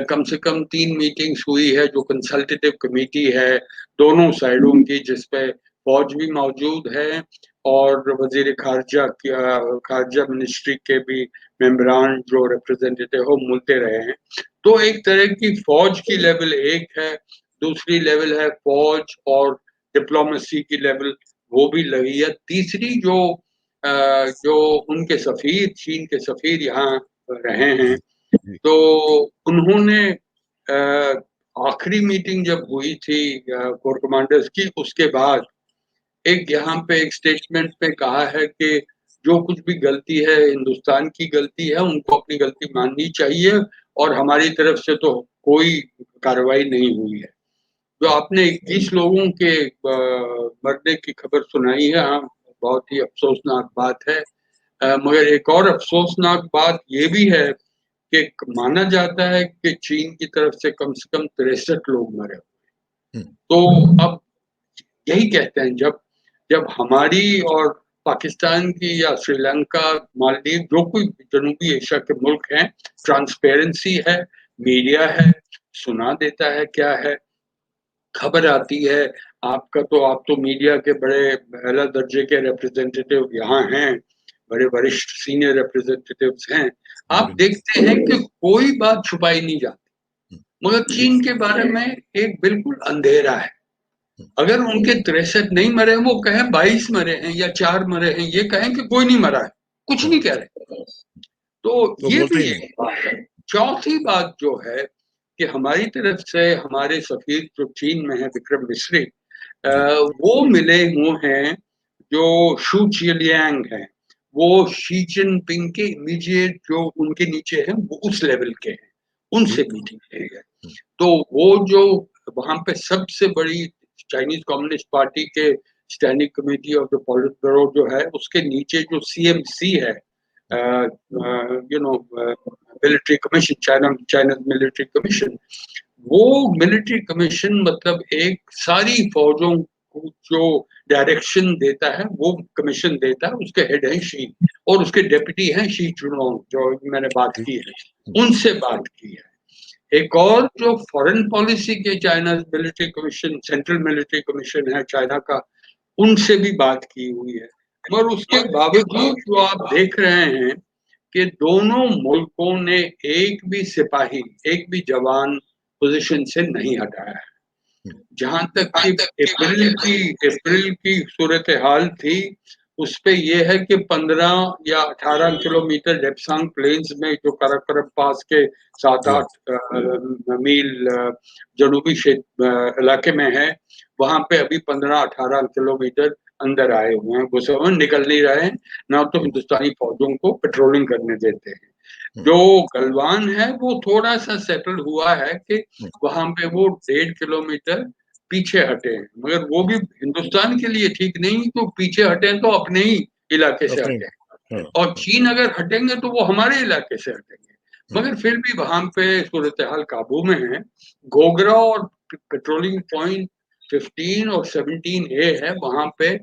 कम से कम 3 मीटिंग्स हुई है जो कंसल्टेटिव कमेटी है दोनों साइडों की, जिसपे फौज भी मौजूद है और वजीर खारजा मिनिस्ट्री के भी मेंबरान जो रिप्रेजेंटेटिव हो मिलते रहे हैं। तो एक तरह की फौज की लेवल एक है, दूसरी लेवल है फौज और डिप्लोमेसी की लेवल, वो भी लगी है। तीसरी जो उनके सफीर, चीन के सफीर यहाँ रहे हैं, जी जी तो उन्होंने आखिरी मीटिंग जब हुई थी कोर कमांडर्स की, उसके बाद एक यहाँ पे एक स्टेटमेंट पे कहा है कि जो कुछ भी गलती है हिंदुस्तान की गलती है, उनको अपनी गलती माननी चाहिए और हमारी तरफ से तो कोई कार्रवाई नहीं हुई है। जो आपने 21 लोगों के मरने की खबर सुनाई है, हाँ, बहुत ही अफसोसनाक बात है। मगर एक और अफसोसनाक बात ये भी है कि माना जाता है कि चीन की तरफ से कम 63 लोग मरे। हम्म, तो अब यही कहते हैं, जब जब हमारी और पाकिस्तान की या श्रीलंका, मालदीव, जो कोई जनूबी एशिया के मुल्क हैं, ट्रांसपेरेंसी है, मीडिया है, सुना देता है क्या है, खबर आती है, आप तो मीडिया के बड़े आला दर्जे के रिप्रेजेंटेटिव यहाँ हैं, बड़े वरिष्ठ सीनियर रिप्रेजेंटेटिव्स हैं। वेरी आप नाइस। देखते हैं कि कोई बात छुपाई नहीं जाती, मगर चीन के बारे में एक बिल्कुल अंधेरा है। अगर उनके 63 नहीं मरे हैं, वो कहें 22 मरे हैं या 4 मरे हैं, ये कहें कि कोई नहीं मरा है, कुछ नहीं कह रहे। तो वो ये बोलते भी ही नहीं। एक बात है। चौथी बात जो है कि हमारी तरफ से हमारे सफीर जो चीन में है, विक्रम मिस्री, जी वो मिले हुए हैं, जो शू चिलियांग हैं, वो शी जिनपिंग के इमीडिएट जो उनके नीचे हैं, वो उस लेवल के हैं, उनसे ठीक। मीटिंग की है। तो वो जो वहां पे सबसे बड़ी चाइनीज कम्युनिस्ट पार्टी के standing committee of the politburo जो है, उसके नीचे जो सीएमसी है, you know military commission, China military commission, वो मिलिट्री कमीशन मतलब एक सारी फौजों को जो डायरेक्शन देता है, वो कमीशन देता है, उसके हेड है शी, और उसके डेप्यूटी हैं शी चुनोंग, जो मैंने बात ठीक। की है, उनसे बात की है। एक और जो फॉरेन पॉलिसी के China military commission, central military commission है चाइना का, उनसे भी बात की हुई है। मगर उसके बावजूद जो आप देख रहे हैं कि दोनों मुल्कों ने एक भी सिपाही, एक भी जवान पोजीशन से नहीं हटाया है। जहां तक कि अप्रैल की सूरत हाल थी, उस पे ये है कि 15 या 18 किलोमीटर डेप्सांग प्लेन्स में, जो काराकोरम पास के सात जी आठ मील जनूबी क्षेत्र इलाके में है, वहां पे अभी 15-18 किलोमीटर अंदर आए हुए हैं, घुसे हुए निकल नहीं रहे हैं, ना तो हिंदुस्तानी फौजों को पेट्रोलिंग करने देते हैं। जो गलवान है वो थोड़ा सा सेटल हुआ है कि वहां पे वो 1.5 किलोमीटर पीछे हटे हैं, मगर वो भी हिंदुस्तान के लिए ठीक नहीं, तो पीछे हटे तो अपने ही इलाके से अपने। हटे, हाँ। और चीन अगर हटेंगे तो वो हमारे इलाके से हटेंगे। मगर फिर भी वहां पे सूरत हाल काबू में है। गोगरा और पेट्रोलिंग पॉइंट 15 और 17A है, वहां पे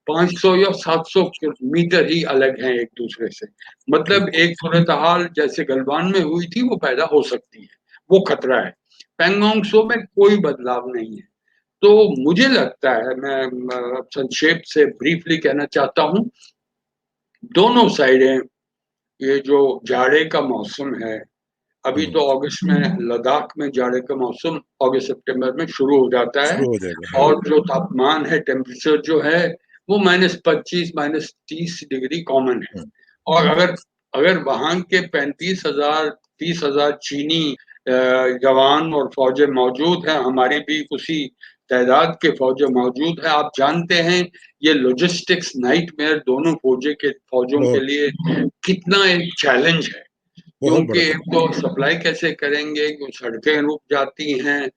500 या 700 मीटर ही अलग हैं एक दूसरे से। ठीक। मतलब एक सूरत हाल जैसे गलवान में हुई थी वो पैदा हो सकती है, वो खतरा है। पैंगोंग त्सो में कोई बदलाव नहीं है। तो मुझे लगता है, मैं संक्षेप से ब्रीफली कहना चाहता हूं, दोनों साइडें, ये जो जाड़े का मौसम है, अभी तो अगस्त में लद्दाख में जाड़े का मौसम अगस्त सितंबर में शुरू हो जाता है, शुरू हो जाएगा। हाँ। और जो तापमान है, टेम्परेचर जो है, वो -25 -30 डिग्री कॉमन है। और अगर अगर वहां के 35,000 30,000 चीनी जवान और फौजें मौजूद हैं, हमारी भी उसी तादाद के फौजें मौजूद हैं, आप जानते हैं ये लॉजिस्टिक्स नाइटमेयर दोनों फौजों के बहुत लिए कितना एक चैलेंज है। बहुत क्योंकि बड़ा एक तो सप्लाई कैसे करेंगे, क्यों सड़कें रुक जाती हैं,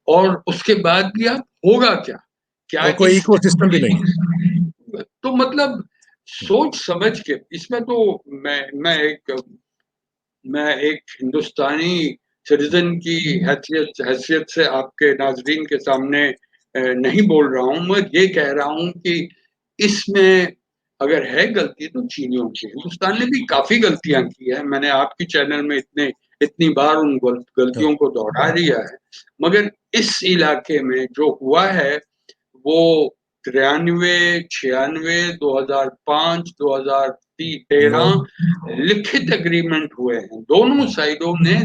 और उसके बाद भी आप होगा क्या, क्या और कोई इस इको सिस्टम भी नहीं है। तो मतलब सोच समझ के इसमें तो मैं एक हिंदुस्तानी सिटीजन की हैसियत से आपके नाजरीन के सामने नहीं बोल रहा हूं, मैं ये कह रहा हूं कि इसमें अगर है गलती तो चीनियों की। हिंदुस्तान ने भी काफी गलतियां की है, मैंने आपकी चैनल में इतनी बार उन हाँ। गलतियों को दोहरा दिया है। मगर इस इलाके में जो हुआ है, वो 93, 96, 2005, 2013 लिखित एग्रीमेंट हुए हैं, दोनों साइडों ने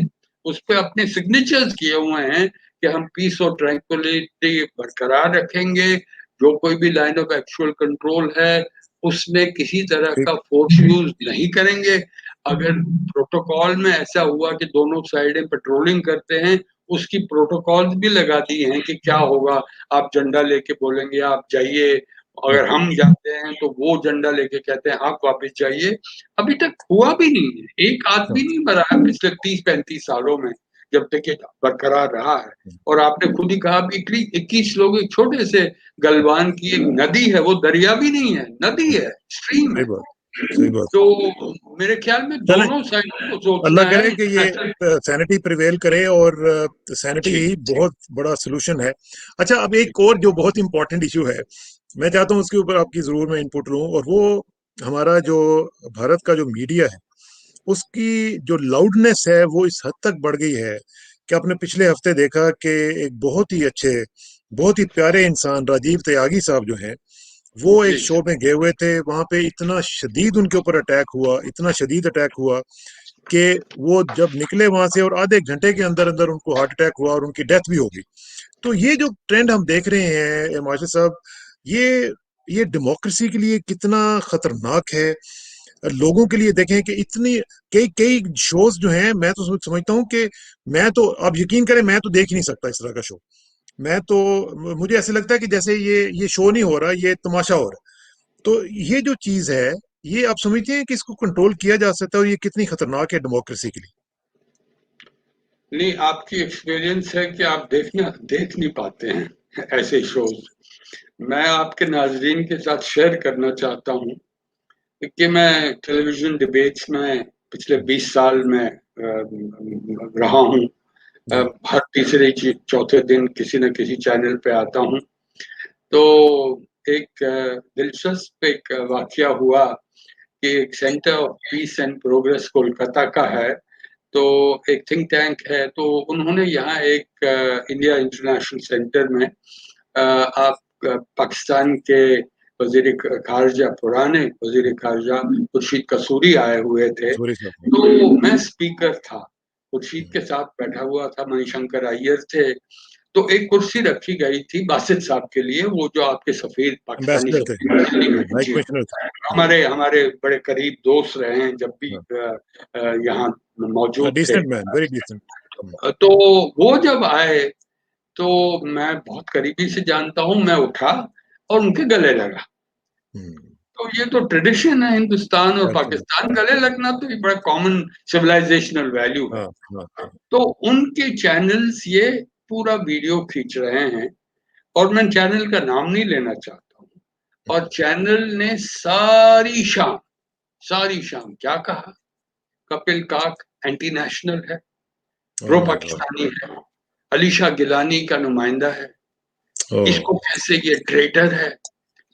उस पर अपने सिग्नेचर्स किए हुए हैं कि हम पीस और ट्रैंक्विलिटी बरकरार रखेंगे, जो कोई भी लाइन ऑफ एक्चुअल कंट्रोल है उसमें किसी तरह ठीक। का फोर्स यूज नहीं करेंगे। अगर प्रोटोकॉल में ऐसा हुआ कि दोनों साइडें पेट्रोलिंग करते हैं, उसकी प्रोटोकॉल्स भी लगा दिए हैं कि क्या होगा, आप झंडा लेके बोलेंगे आप जाइए, अगर हम जाते हैं तो वो झंडा लेके कहते हैं आप वापस जाइए। अभी तक हुआ भी नहीं है, एक आदमी नहीं मरा है पिछले 30-35 सालों में, जब तक ये बरकरार रहा है। और आपने खुद ही कहा, 21 लोग, एक छोटे से गलवान की एक नदी है, वो दरिया भी नहीं है, नदी है, स्ट्रीम सही है। बात। सही बात। तो मेरे ख्याल में चले, दोनों साइड को अल्लाह सोचना है, करे कि ये इंटरनेशनल। सैनिटी प्रिवेल करे, और सैनिटी जी ही बहुत बड़ा सोल्यूशन है। अच्छा, अब एक और जो बहुत इंपॉर्टेंट इशू है, मैं चाहता हूँ उसके ऊपर आपकी जरूर मैं इनपुट लूँ, और वो हमारा जो भारत का जो मीडिया है, उसकी जो लाउडनेस है वो इस हद तक बढ़ गई है कि आपने पिछले हफ्ते देखा कि एक बहुत ही अच्छे बहुत ही प्यारे इंसान राजीव त्यागी साहब जो है, वो एक जी शो में गए हुए थे। वहां पे इतना शदीद उनके ऊपर अटैक हुआ, इतना शदीद अटैक हुआ कि वो जब निकले वहां से और आधे घंटे के अंदर अंदर उनको हार्ट अटैक हुआ और उनकी डेथ भी हो गई। तो ये जो ट्रेंड हम देख रहे हैं मास्टर साहब, ये ये डेमोक्रेसी के लिए कितना खतरनाक है। लोगों के लिए देखें कि इतनी कई कई शोज जो हैं, मैं तो समझता हूँ कि मैं तो, आप यकीन करें, मैं तो देख ही नहीं सकता इस तरह का शो। मैं तो, मुझे ऐसे लगता है कि जैसे ये शो नहीं हो रहा, ये तमाशा हो रहा। तो ये जो चीज है, ये आप समझते हैं कि इसको कंट्रोल किया जा सकता है और ये कितनी खतरनाक है डेमोक्रेसी के लिए? नहीं, आपकी एक्सपीरियंस है कि आप देख नहीं पाते हैं ऐसे शोज। मैं आपके नाजरीन के साथ शेयर करना चाहता हूँ कि मैं टेलीविजन डिबेट्स में पिछले 20 साल में रहा हूँ। जी। हर तीसरे चौथे दिन किसी न किसी चैनल पे आता हूँ। तो एक दिलचस्प एक वाकया हुआ कि एक centre of peace and progress Kolkata का है। तो एक थिंक टैंक है, तो उन्होंने यहाँ एक इंडिया इंटरनेशनल सेंटर में आप पाकिस्तान के वजीर खारजा, पुराने वजीर खारजा खुर्शीद कसूरी आए हुए थे। सूरी साहब। तो मैं स्पीकर था, खुर्शीद के साथ बैठा हुआ था, मणिशंकर अय्यर थे। तो एक कुर्सी रखी गई थी बासित साहब के लिए, वो जो आपके सफीर, पाकिस्तानी एम्बेसडर थे। सफीर दिल्ली में, हाई जी हाँ। कमिश्नर थे। हमारे हमारे बड़े करीब दोस्त रहे हैं, जब भी हाँ, यहाँ मौजूद थे। Decent man, very decent. तो वो जब आए, तो मैं बहुत करीबी से जानता हूँ, मैं उठा और उनके गले लगा। तो ये तो ट्रेडिशन है हिंदुस्तान और पाकिस्तान, गले लगना तो ये बड़ा कॉमन सिविलाइजेशनल वैल्यू है। हाँ हाँ हाँ। तो उनके चैनल्स ये पूरा वीडियो खींच रहे हैं, और मैं चैनल का नाम नहीं लेना चाहता हूँ। और चैनल ने सारी शाम क्या कहा? कपिल काक एंटी नेशनल है, ओह प्रो माय गॉड। पाकिस्तानी है, अलीशा गिलानी का नुमाइंदा है, इसको ओह। कैसे ये ट्रेटर है।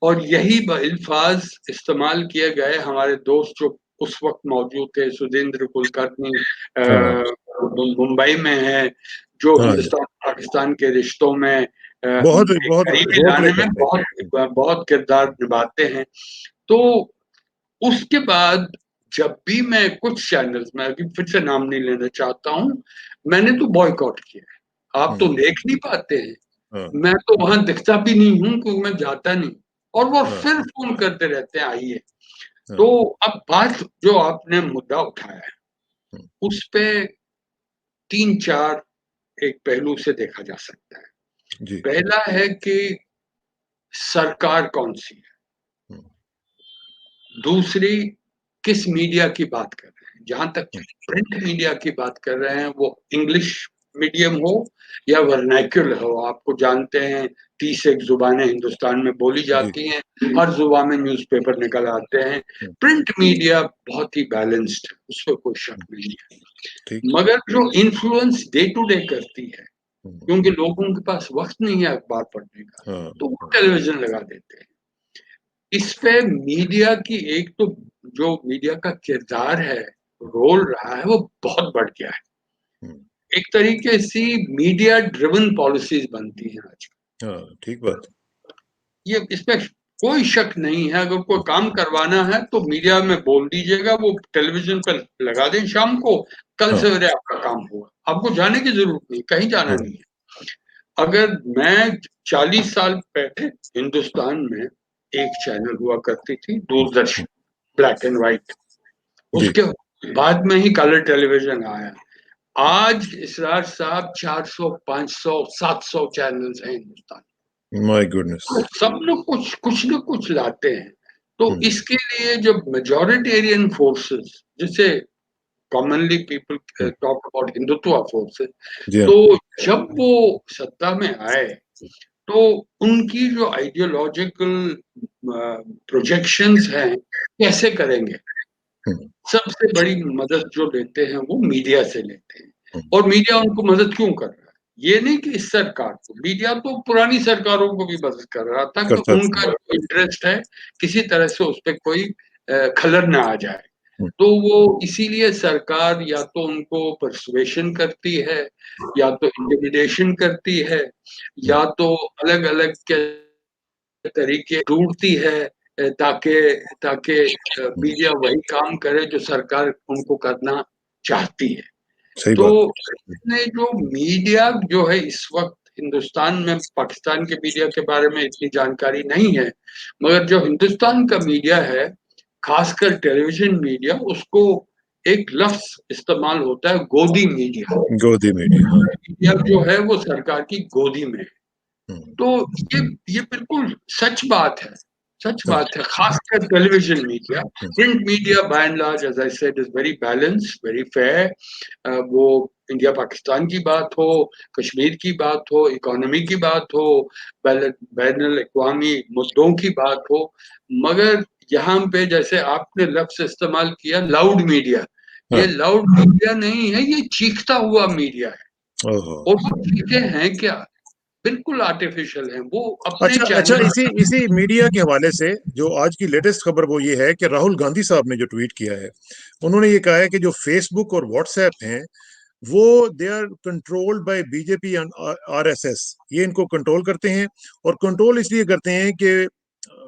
और यही अल्फाज इस्तेमाल किए गए हमारे दोस्त जो उस वक्त मौजूद थे, सुधींद्र कुलकर्णी हाँ मुंबई में है, जो हाँ जी। हिंदुस्तान पाकिस्तान के रिश्तों में बहुत बहुत करीबी रोल प्ले लाने में करते हैं। बहुत बहुत किरदार निभाते हैं। तो उसके बाद जब भी मैं कुछ चैनल्स में, अभी फिर से नाम नहीं लेना चाहता हूँ, मैंने तो बॉयकॉट किया है। आप तो हम्म, देख नहीं पाते हैं, हाँ मैं तो वहां दिखता भी नहीं हूँ क्योंकि मैं जाता नहीं। और वो हाँ फिर फोन करते रहते हैं, आइए। हाँ। तो अब बात जो आपने मुद्दा उठाया है, हम्म, उस पे तीन चार एक पहलू से देखा जा सकता है। जी। पहला है कि सरकार कौन सी है। हम्म, दूसरी, किस मीडिया की बात कर रहे हैं। जहां तक हम्म, प्रिंट मीडिया की बात कर रहे हैं, वो इंग्लिश मीडियम हो या वर्नैक्युलर हो। आपको जानते हैं 30 एक जुबानें हिंदुस्तान में बोली जी। जाती हैं, हर जुबान में न्यूज़पेपर निकल आते हैं। हम्म, प्रिंट मीडिया बहुत ही बैलेंस्ड है, उसमें कोई शक हम्म, नहीं है। ठीक। मगर जो इन्फ्लुएंस डे टू डे करती है, हम्म, क्योंकि लोगों के पास वक्त नहीं है अखबार पढ़ने का, हाँ तो वो हाँ। टेलीविजन लगा देते हैं। इस पे मीडिया की एक तो, जो मीडिया का किरदार है, रोल रहा है, वो बहुत बढ़ गया है। हम्म, एक तरीके से मीडिया ड्रिवन पॉलिसीज बनती हैं आज। हाँ ठीक बात। ये इसमें कोई शक नहीं है, अगर कोई काम करवाना है तो मीडिया में बोल दीजिएगा, वो टेलीविजन पर लगा दें शाम को, कल हाँ सवेरे आपका काम होगा, आपको जाने की जरूरत नहीं, कहीं जाना हाँ नहीं है। अगर मैं 40 साल पहले हिंदुस्तान में एक चैनल हुआ करती थी, दूरदर्शन, ब्लैक एंड व्हाइट। जी। उसके बाद में ही कलर टेलीविजन आया। आज इसरार साहब 400, 500, 700 चैनल्स हैं हिंदुस्तान। My goodness. तो सब लोग कुछ न कुछ लाते हैं। तो हम्म, इसके लिए जब मेजॉरिटेरियन फोर्सेस, जिसे commonly people hmm, talk about Hindutva forces, जी हाँ। तो जब वो सत्ता में आए, तो उनकी जो आइडियोलॉजिकल प्रोजेक्शंस हैं, कैसे करेंगे। हम्म, सबसे बड़ी मदद जो लेते हैं वो मीडिया से लेते हैं। हम्म, और मीडिया उनको मदद क्यों कर रहा है? ये नहीं कि इस सरकार को, मीडिया तो पुरानी सरकारों को भी मदद कर रहा था कि करता था। उनका जो इंटरेस्ट है, किसी तरह से उस पर कोई खलल ना आ जाए। तो वो इसीलिए सरकार या तो उनको पर्सुएशन करती है, या तो इंटिमिडेशन करती है, या तो अलग-अलग के तरीके ढूँढती है, ताकि ताकि मीडिया वही काम करे जो सरकार उनको करना चाहती है। सही तो बात। इसमें जो मीडिया जो है इस वक़्त हिंदुस्तान में, पाकिस्तान के मीडिया के बारे में इतनी जानकारी नहीं है, मगर जो हिंदुस्तान का मीडिया है, ख़ासकर टेलीविज़न मीडिया, उसको एक लफ़्ज़ इस्तेमाल होता है, गोदी मीडिया। गोदी मीडिया, हाँ। मीडिया जो है वो सरकार की गोदी में है। हुँ, तो ये बिल्कुल सच हाँ, बात है, खासकर television media. Hmm, print media bye and large as I said is very balanced, very fair. वो इंडिया पाकिस्तान की बात हो, कश्मीर की बात हो, इकोनॉमी की बात हो, बैनुल अक़वामी मुद्दों की बात हो, मगर यहाँ पे जैसे आपने लफ़्ज़ इस्तेमाल किया लाउड मीडिया, हाँ, ये लाउड मीडिया नहीं है, ये चीखता हुआ मीडिया है। ओहो! और वो चीज़ें हैं क्या? बिल्कुल आर्टिफ़िशियल हैं, वो अपने अच्छा, अच्छा, चैनल। इसी इसी मीडिया के हवाले से जो आज की लेटेस्ट खबर वो ये है कि राहुल गांधी साहब ने जो ट्वीट किया है, उन्होंने ये कहा है कि जो फेसबुक और व्हाट्सऐप हैं, वो they are controlled by BJP and RSS. ये इनको कंट्रोल करते हैं, और कंट्रोल इसलिए करते हैं कि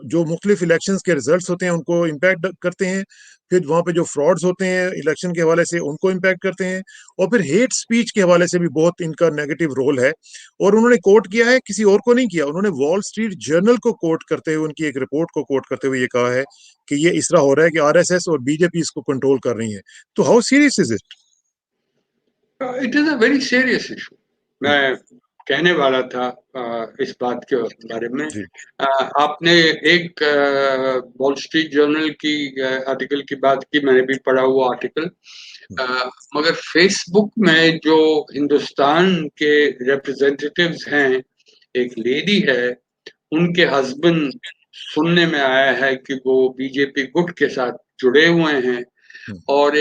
जो मुख्तलिफ इलेक्शंस के रिजल्ट्स होते हैं उनको इम्पैक्ट करते हैं, फिर वहाँ पे जो फ्रॉड्स होते हैं इलेक्शन के हवाले से उनको इम्पैक्ट करते हैं, और फिर हेट स्पीच के हवाले से भी बहुत इनका नेगेटिव रोल है। और उन्होंने कोट किया है, किसी और को नहीं किया, उन्होंने वॉल स्ट्रीट जर्नल को कोट करते हुए, उनकी एक रिपोर्ट को कोट करते हुए ये कहा है कि ये इस तरह हो रहा है कि आरएसएस और बीजेपी इसको कंट्रोल कर रही है। तो how serious is it? It is a very serious issue. मैं कहने वाला था इस बात के बारे में। जी। आपने एक वॉल स्ट्रीट जर्नल की आर्टिकल की बात की, मैंने भी पढ़ा वो आर्टिकल। अ, मगर फ़ेसबुक में जो हिंदुस्तान के रिप्रेजेंटेटिव्स हैं, एक लेडी है, उनके हस्बैंड, सुनने में आया है कि वो बीजेपी गुट के साथ जुड़े हुए हैं, और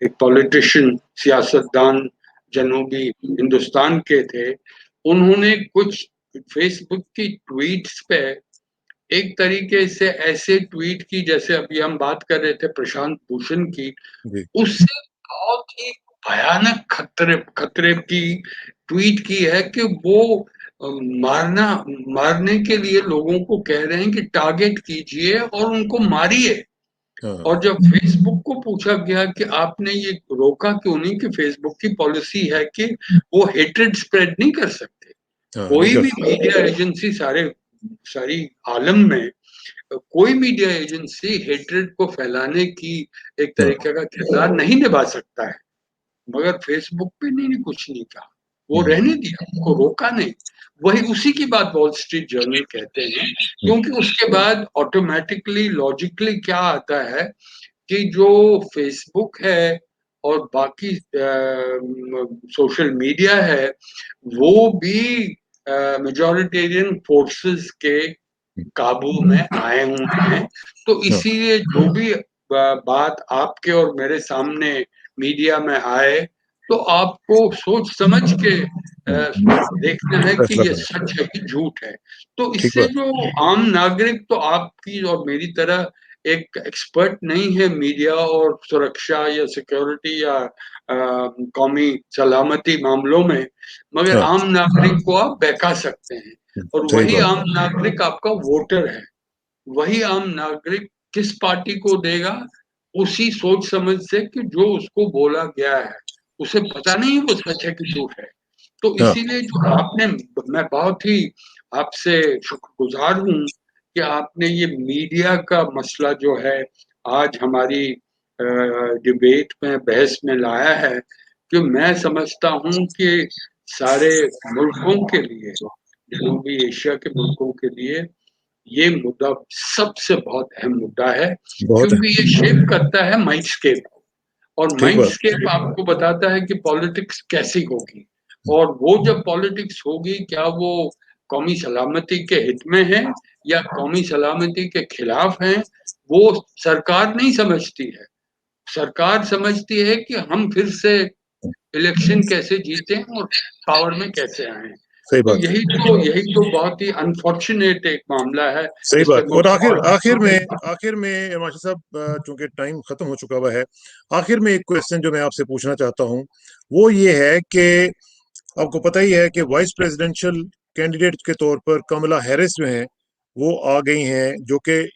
एक पॉलिटिशियन, सियासतदान जनूबी हिंदुस्तान के थे, उन्होंने कुछ फेसबुक की ट्वीट्स पे एक तरीके से ऐसे ट्वीट की जैसे अभी हम बात कर रहे थे प्रशांत भूषण की, जी। उससे बहुत ही भयानक खतरे खतरे की ट्वीट की है कि वो अ, मारना मारने के लिए लोगों को कह रहे हैं कि टारगेट कीजिए और उनको मारिए। हाँ, और जब फेसबुक को पूछा गया कि आपने ये रोका क्यों नहीं, कि फेसबुक की पॉलिसी है कि वो हेट्रेड स्प्रेड नहीं कर सकते। हाँ, नहीं कोई कर भी सकते। मीडिया एजेंसी सारी आलम में, कोई मीडिया एजेंसी हेट्रेड को फैलाने की एक हाँ, तरीके का किरदार नहीं निभा सकता है। मगर फेसबुक पे नहीं, कुछ नहीं कहा, वो हुँ, रहने दिया, उनको रोका नहीं। वही उसी की बात वॉल स्ट्रीट जर्नल कहते हैं, हुँ, क्योंकि उसके बाद ऑटोमेटिकली लॉजिकली क्या आता है कि जो फेसबुक है और बाकी सोशल मीडिया है, वो भी मेजॉरिटेरियन फोर्सेस के काबू में आए हुए हैं। तो हाँ, इसीलिए जो भी बात आपके और मेरे सामने मीडिया में आए, तो आपको सोच समझ के देखना है कि फैसला ये करना सच है कि झूठ है। तो ठीक इससे बात। जो आम नागरिक, तो आपकी और मेरी तरह एक एक्सपर्ट नहीं है मीडिया और सुरक्षा या सिक्योरिटी या कौमी सलामती मामलों में, मगर हाँ, आम नागरिक को आप बहका सकते हैं। और सही वही बात। आम नागरिक आपका वोटर है। वही आम नागरिक किस पार्टी को देगा, उसी सोच समझ से कि जो उसको बोला गया है, उसे पता नहीं है वो सच है कि झूठ है। तो हाँ, इसीलिए जो आपने, मैं बहुत ही आपसे शुक्रगुज़ार हूँ कि आपने ये मीडिया का मसला जो है आज हमारी डिबेट में, बहस में लाया है, कि मैं समझता हूँ कि सारे मुल्कों के लिए, जनूबी एशिया के मुल्कों के लिए ये मुद्दा सबसे बहुत अहम मुद्दा है, बहुत है। क्योंकि ये शेप करता है माइंडस्केप को, और ठीक बात। माइंडस्केप आपको बताता है कि पॉलिटिक्स कैसी होगी, और वो जब पॉलिटिक्स होगी, क्या वो कौमी सलामती के हित में है या कौमी सलामती के खिलाफ है, वो सरकार नहीं समझती है। सरकार समझती है कि हम फिर से इलेक्शन कैसे जीतें और पावर में कैसे आएँ। सही तो बात है। यही तो बहुत ही अनफॉर्चुनेट एक मामला है, सही इस पे बात। और आखिर बहुत आखिर में मास्टर साहब, चूंकि टाइम खत्म हो चुका हुआ है, आखिर में एक क्वेश्चन जो मैं आपसे पूछना चाहता हूँ वो ये है कि आपको पता ही है कि वाइस प्रेसिडेंशियल कैंडिडेट के तौर पर कमला हैरिस जो हैं वो आ गई हैं, जो कि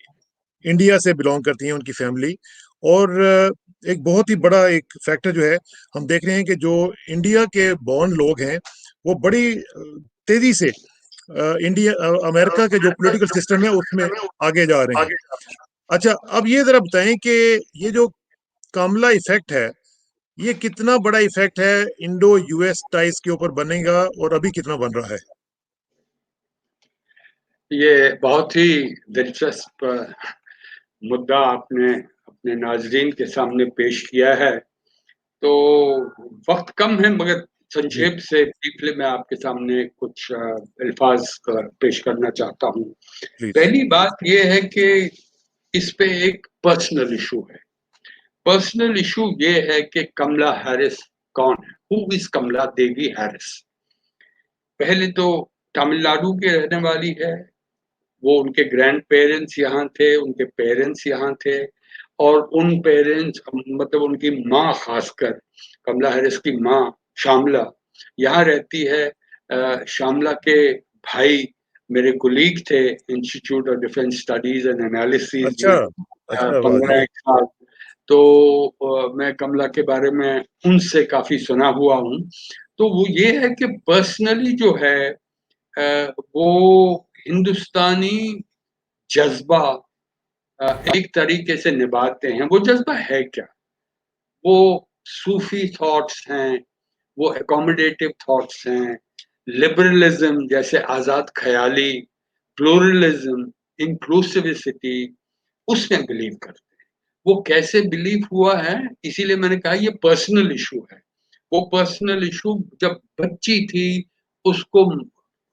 इंडिया से बिलोंग करती हैं उनकी फैमिली। और एक बहुत ही बड़ा एक फैक्टर जो है, हम देख रहे हैं कि जो इंडिया के बॉर्न लोग हैं वो बड़ी तेजी से इंडिया अमेरिका के जो पॉलिटिकल सिस्टम है उसमें आगे जा रहे हैं। अच्छा, अब ये जरा बताएं कि ये जो कामला इफेक्ट है, ये कितना बड़ा इफेक्ट है इंडो यूएस टाइज के ऊपर बनेगा, और अभी कितना बन रहा है? ये बहुत ही दिलचस्प मुद्दा आपने अपने नाजरीन के सामने पेश किया है। तो वक्त कम है, मगर जी संक्षेप से ब्रीफली मैं आपके सामने कुछ अल्फाज पेश करना चाहता हूँ। प्लीज। पहली बात ये है कि इस पे एक पर्सनल इशू है। पर्सनल इशू ये है कि कमला हैरिस कौन है? Who is Kamala Devi Harris? पहले तो तमिलनाडु की रहने वाली है। वो उनके ग्रैंड पेरेंट्स यहाँ थे, उनके पेरेंट्स यहाँ थे, और उन पेरेंट्स मतलब उनकी माँ खासकर, कमला हैरिस की माँ श्यामला यहाँ रहती है। श्यामला के भाई मेरे कुलीग थे institute of defence studies and analysis अच्छा। में अच्छा, वाह जी। 15 एक साल। तो मैं कमला के बारे में उनसे काफी सुना हुआ हूँ। तो वो ये है कि पर्सनली जो है वो हिंदुस्तानी जज्बा एक तरीके से निभाते हैं। वो जज्बा है क्या? वो सूफी थॉट्स हैं, वो अकोमोडेटिव थॉट्स हैं, लिबरलिज्म जैसे आजाद ख्याली, प्लूरलिज्म, इंक्लूसिविटी, उसमें बिलीव करते हैं। वो कैसे बिलीव हुआ है, इसीलिए मैंने कहा ये पर्सनल इशू है। वो पर्सनल इशू जब बच्ची थी, उसको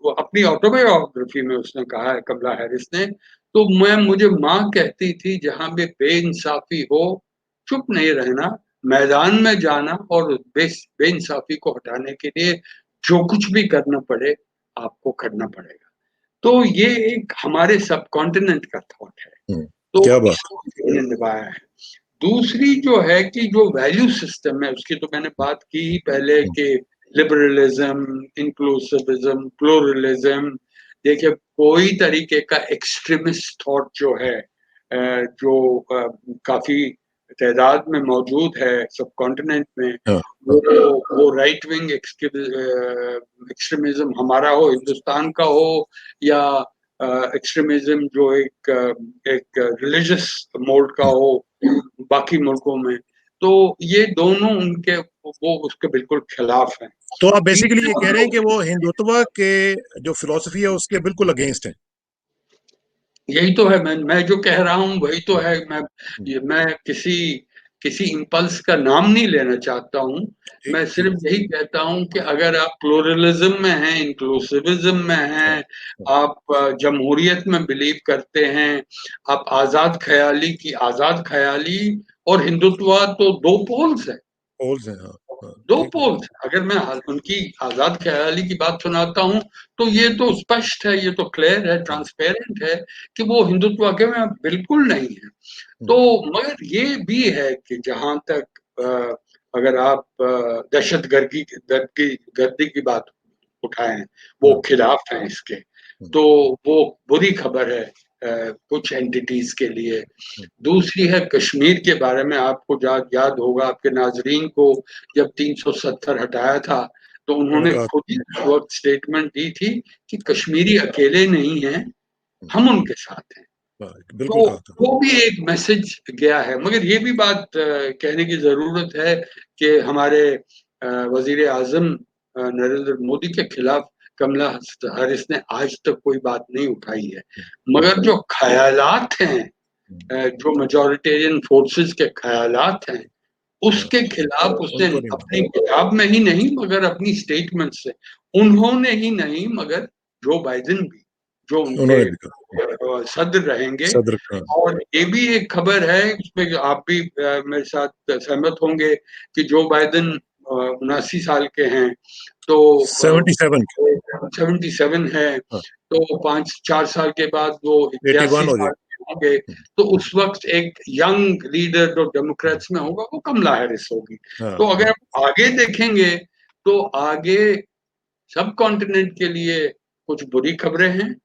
वो अपनी ऑटोबायोग्राफी में उसने कहा है, कमला हैरिस ने, तो मुझे माँ कहती थी जहां पे बेइंसाफी हो चुप नहीं रहना, मैदान में जाना और बेइंसाफी को हटाने के लिए जो कुछ भी करना पड़े आपको करना पड़ेगा। तो ये एक हमारे सब कॉन्टिनेंट का थॉट है। तो क्या बात। इसको हमने निभाया है। दूसरी जो है कि जो वैल्यू सिस्टम है उसकी तो मैंने बात की ही पहले कि लिबरलिज्म, इंक्लूसिविज्म, प्लूरलिज्म। देखिए कोई तरीके का एक्सट्रीमिस्ट थॉट जो है जो काफी तादाद में मौजूद है सब कॉन्टिनेंट में, हाँ हाँ। वो राइट विंग एक्सट्रीमिज्म हमारा हो, हिंदुस्तान का हो, या एक्सट्रीमिज्म जो एक रिलीजियस मोड का हो बाकी मुल्कों में, तो ये दोनों उनके वो उसके बिल्कुल खिलाफ हैं। तो आप बेसिकली ये कह रहे हैं कि तीसरा वो हिंदुत्व के जो फिलोसफी है उसके बिल्कुल अगेंस्ट है? यही तो है, मैं जो कह रहा हूँ वही तो है। हम्म, मैं किसी किसी इम्पल्स का नाम नहीं लेना चाहता हूँ। ठीक मैं ठीक। सिर्फ यही कहता हूँ कि अगर आप प्लूरलिज्म में हैं, इंक्लूसिविज्म में हाँ हैं, हाँ। आप जमहूरियत में बिलीव करते हैं, आप आजाद ख्याली और हिंदुत्व तो दो पोल्स है। पोल्स हैं, हाँ। हाँ, दो ठीक है। पोल्स। अगर मैं उनकी आजाद ख्याली की बात सुनाता हूँ तो ये तो स्पष्ट है, ये तो क्लियर है, हम्म, ट्रांसपेरेंट है कि वो हिंदुत्व के में बिल्कुल नहीं है। तो हम्म, मगर ये भी है कि जहां तक अगर आप दहशतगर्दी गर्दी गर्दी की बात उठाएं, वो हम्म, खिलाफ हैं इसके। हम्म, तो वो बुरी खबर है कुछ एंटिटीज के लिए। हम्म। दूसरी है कश्मीर के बारे में, आपको याद होगा आपके नाजरीन को, जब 370 हटाया था तो मैंने उन्होंने कहा। खुद ही उस वक्त स्टेटमेंट दी थी कि कश्मीरी अकेले नहीं हैं, हम्म, हम उनके साथ हैं। हाँ, बिल्कुल तो कहा था। वो भी एक मैसेज गया है। मगर ये भी बात कहने की जरूरत है कि हमारे वजीर आजम नरेंद्र मोदी के खिलाफ कमला हैरिस ने आज तक कोई बात नहीं उठाई है। हम्म, मगर जो ख्यालात हैं, हम्म, जो मेजॉरिटेरियन फोर्सेस के ख्यालात हैं, हाँ, उसके खिलाफ उसने उनको नहीं अपनी मानता। किताब में ही नहीं मगर अपनी स्टेटमेंट से, उन्होंने ही नहीं मगर जो बाइडेन भी, जो उनके उन्होंने भी कहा। सदर रहेंगे। सदर का। और ये भी एक खबर है, उसमें आप भी मेरे साथ सहमत होंगे कि जो बाइडेन 79 साल के हैं, तो 77 77 है, हाँ, तो 5-4 साल के बाद वो 81 81 हो साल जाएगा। के होंगे, तो उस वक़्त एक यंग लीडर जो डेमोक्रेट्स में होगा वो कमला हैरिस होगी। हाँ, तो अगर हाँ, आप आगे देखेंगे, तो आगे सब कॉन्टिनेंट के लिए कुछ बुरी खबरें हैं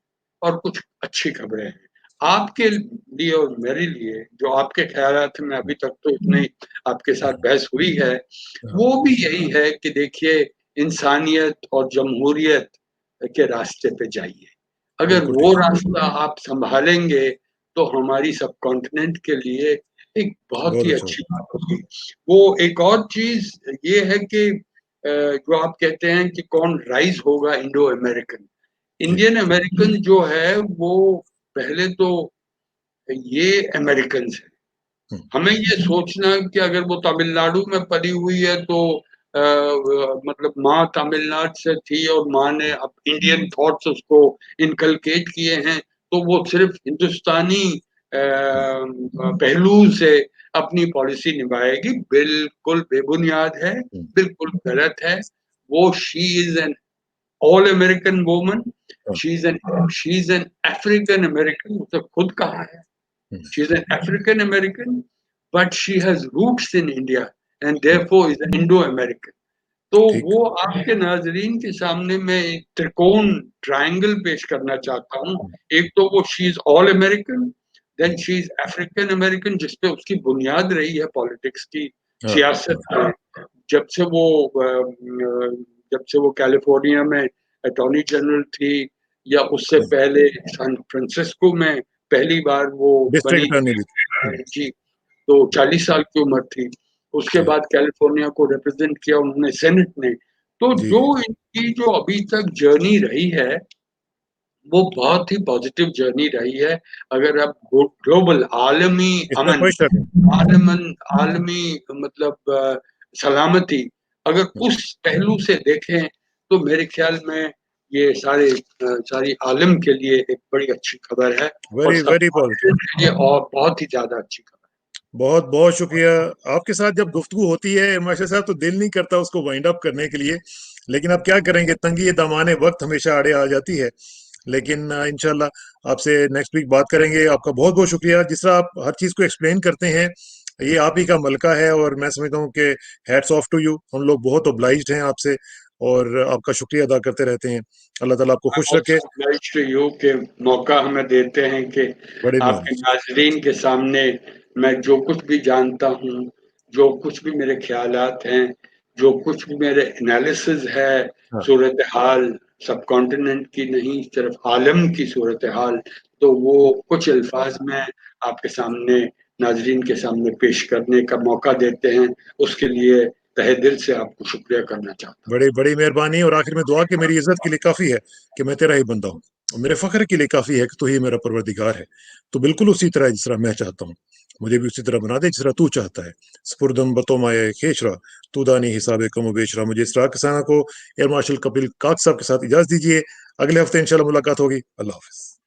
और कुछ अच्छी खबरें हैं। आपके लिए और मेरे लिए जो आपके ख़यालात हैं, मैं अभी तक तो इतनी आपके साथ बहस हुई है, हाँ, वो भी यही है कि देखिए इंसानियत और जमहूरियत के रास्ते पे जाइए। अगर बिल्कुल वो ठीक। रास्ता आप सँभालेंगे, तो हमारी सबकॉन्टिनेंट के लिए एक बहुत बहुत ही अच्छा अच्छी होगा। बात होगी। वो एक और चीज़ ये है कि जो आप कहते हैं कि कौन राइज़ होगा इंडो अमेरिकन। जी। इंडियन अमेरिकन जो है वो पहले तो ये अमेरिकन्स हैं। हुँ, हमें ये सोचना कि अगर वो तमिलनाडु में पली हुई है तो मतलब माँ तमिलनाडु से थी और माँ ने अब इंडियन थॉट्स उसको इनकलकेट किए हैं, तो वो सिर्फ़ हिंदुस्तानी हुँ, पहलू से अपनी पॉलिसी निभाएगी, बिल्कुल बेबुनियाद है, हुँ, बिल्कुल गलत है। वो she is an all American woman, हाँ, she is an African American, उसने खुद कहा है। हुँ, She's an African American, but she has roots in India and hmm, therefore is an Indo-American. तो ठीक। वो आपके नाज़रीन के सामने मैं एक त्रिकोण ट्रायंगल पेश करना चाहता हूँ। हुँ, एक तो वो she is all American, hmm, then she is African American जिस पे उसकी बुनियाद रही है पॉलिटिक्स की, हाँ, सियासत हाँ, में। जब से वो जब से वो कैलिफ़ोर्निया में अटॉर्नी जनरल थी या उससे हुँ, पहले सैन फ्रांसिस्को में पहली बार वो डिस्ट्रिक्ट बनी अटॉर्नी भी थी। हुँ, जी, तो 40 साल की उम्र थी। उसके जी, बाद कैलिफ़ोर्निया को रिप्रेज़ेंट किया उन्होंने सेनेट में। तो जी, जो जी। इनकी जो अभी तक जर्नी रही है, वो बहुत ही पॉज़िटिव जर्नी रही है। अगर आप ग्लोबल आलमी इसमें अमन, कोई शक नहीं। आलमी मतलब सलामती अगर हुँ, उस पहलू से देखें, तो मेरे ख़्याल में ये सारी आलम के लिए एक बड़ी अच्छी खबर है और वेरी, सब वेरी पॉज़िटिव। के लिए और बहुत ही ज़्यादा अच्छी खबर बहुत-बहुत शुक्रिया। आपके साथ जब गुफ्तगू होती है मास्टर साहब तो दिल नहीं करता उसको वाइंड अप करने के लिए, लेकिन अब क्या करेंगे तंगी-ए-दामाने वक़्त हमेशा आड़े आ जाती है। लेकिन इंशाल्लाह आपसे नेक्स्ट वीक बात करेंगे। आपका बहुत-बहुत शुक्रिया। जिस तरह आप हर चीज़ को एक्सप्लेन करते हैं, ये आप ही का मलका है और मैं समझता हूँ कि हैट्स ऑफ टू यू। हम लोग बहुत ऑब्लाइज्ड हैं आपसे और आपका शुक्रिया अदा करते रहते हैं। अल्लाह ताला आपको है। खुश रखे। ऑल्सो ऑब्लाइज्ड टू यू कि मौका हमें देते हैं कि बड़ी आपके मेहरबानी। नाज़रीन के सामने मैं जो कुछ भी जानता हूँ, जो कुछ भी मेरे ख़्यालात हैं, जो कुछ भी मेरे एनालिसिस है, हाँ, सूरत-ए-हाल सबकॉन्टिनेंट की नहीं, सिर्फ़ आलम की सूरत-ए-हाल, तो वो कुछ अल्फ़ाज़ में आपके सामने नाज़रीन के सामने पेश करने का मौका देते हैं। उसके लिए तहे दिल से आपको शुक्रिया करना चाहता हूँ। बड़ी बड़ी मेहरबानी और आखिर में दुआ कि मेरी इज्जत के लिए काफ़ी है कि मैं तेरा ही बंदा हूँ। और मेरे फ़ख्र के लिए काफ़ी है कि तू ही मेरा परवरदिगार है। तो बिल्कुल उसी तरह जिस तरह मैं चाहता हूँ, मुझे भी उसी तरह बना दे जिस तरह तू चाहता है। स्पुरदम बतो माया खेशरा, तू दानी हिसाबे कम व बेशरा। मुझे इसरार किसाना को एयर मार्शल कपिल काक साहब के साथ इजाज़त दीजिए। अगले हफ्ते इंशाल्लाह मुलाकात होगी। अल्लाह हाफ़िज़।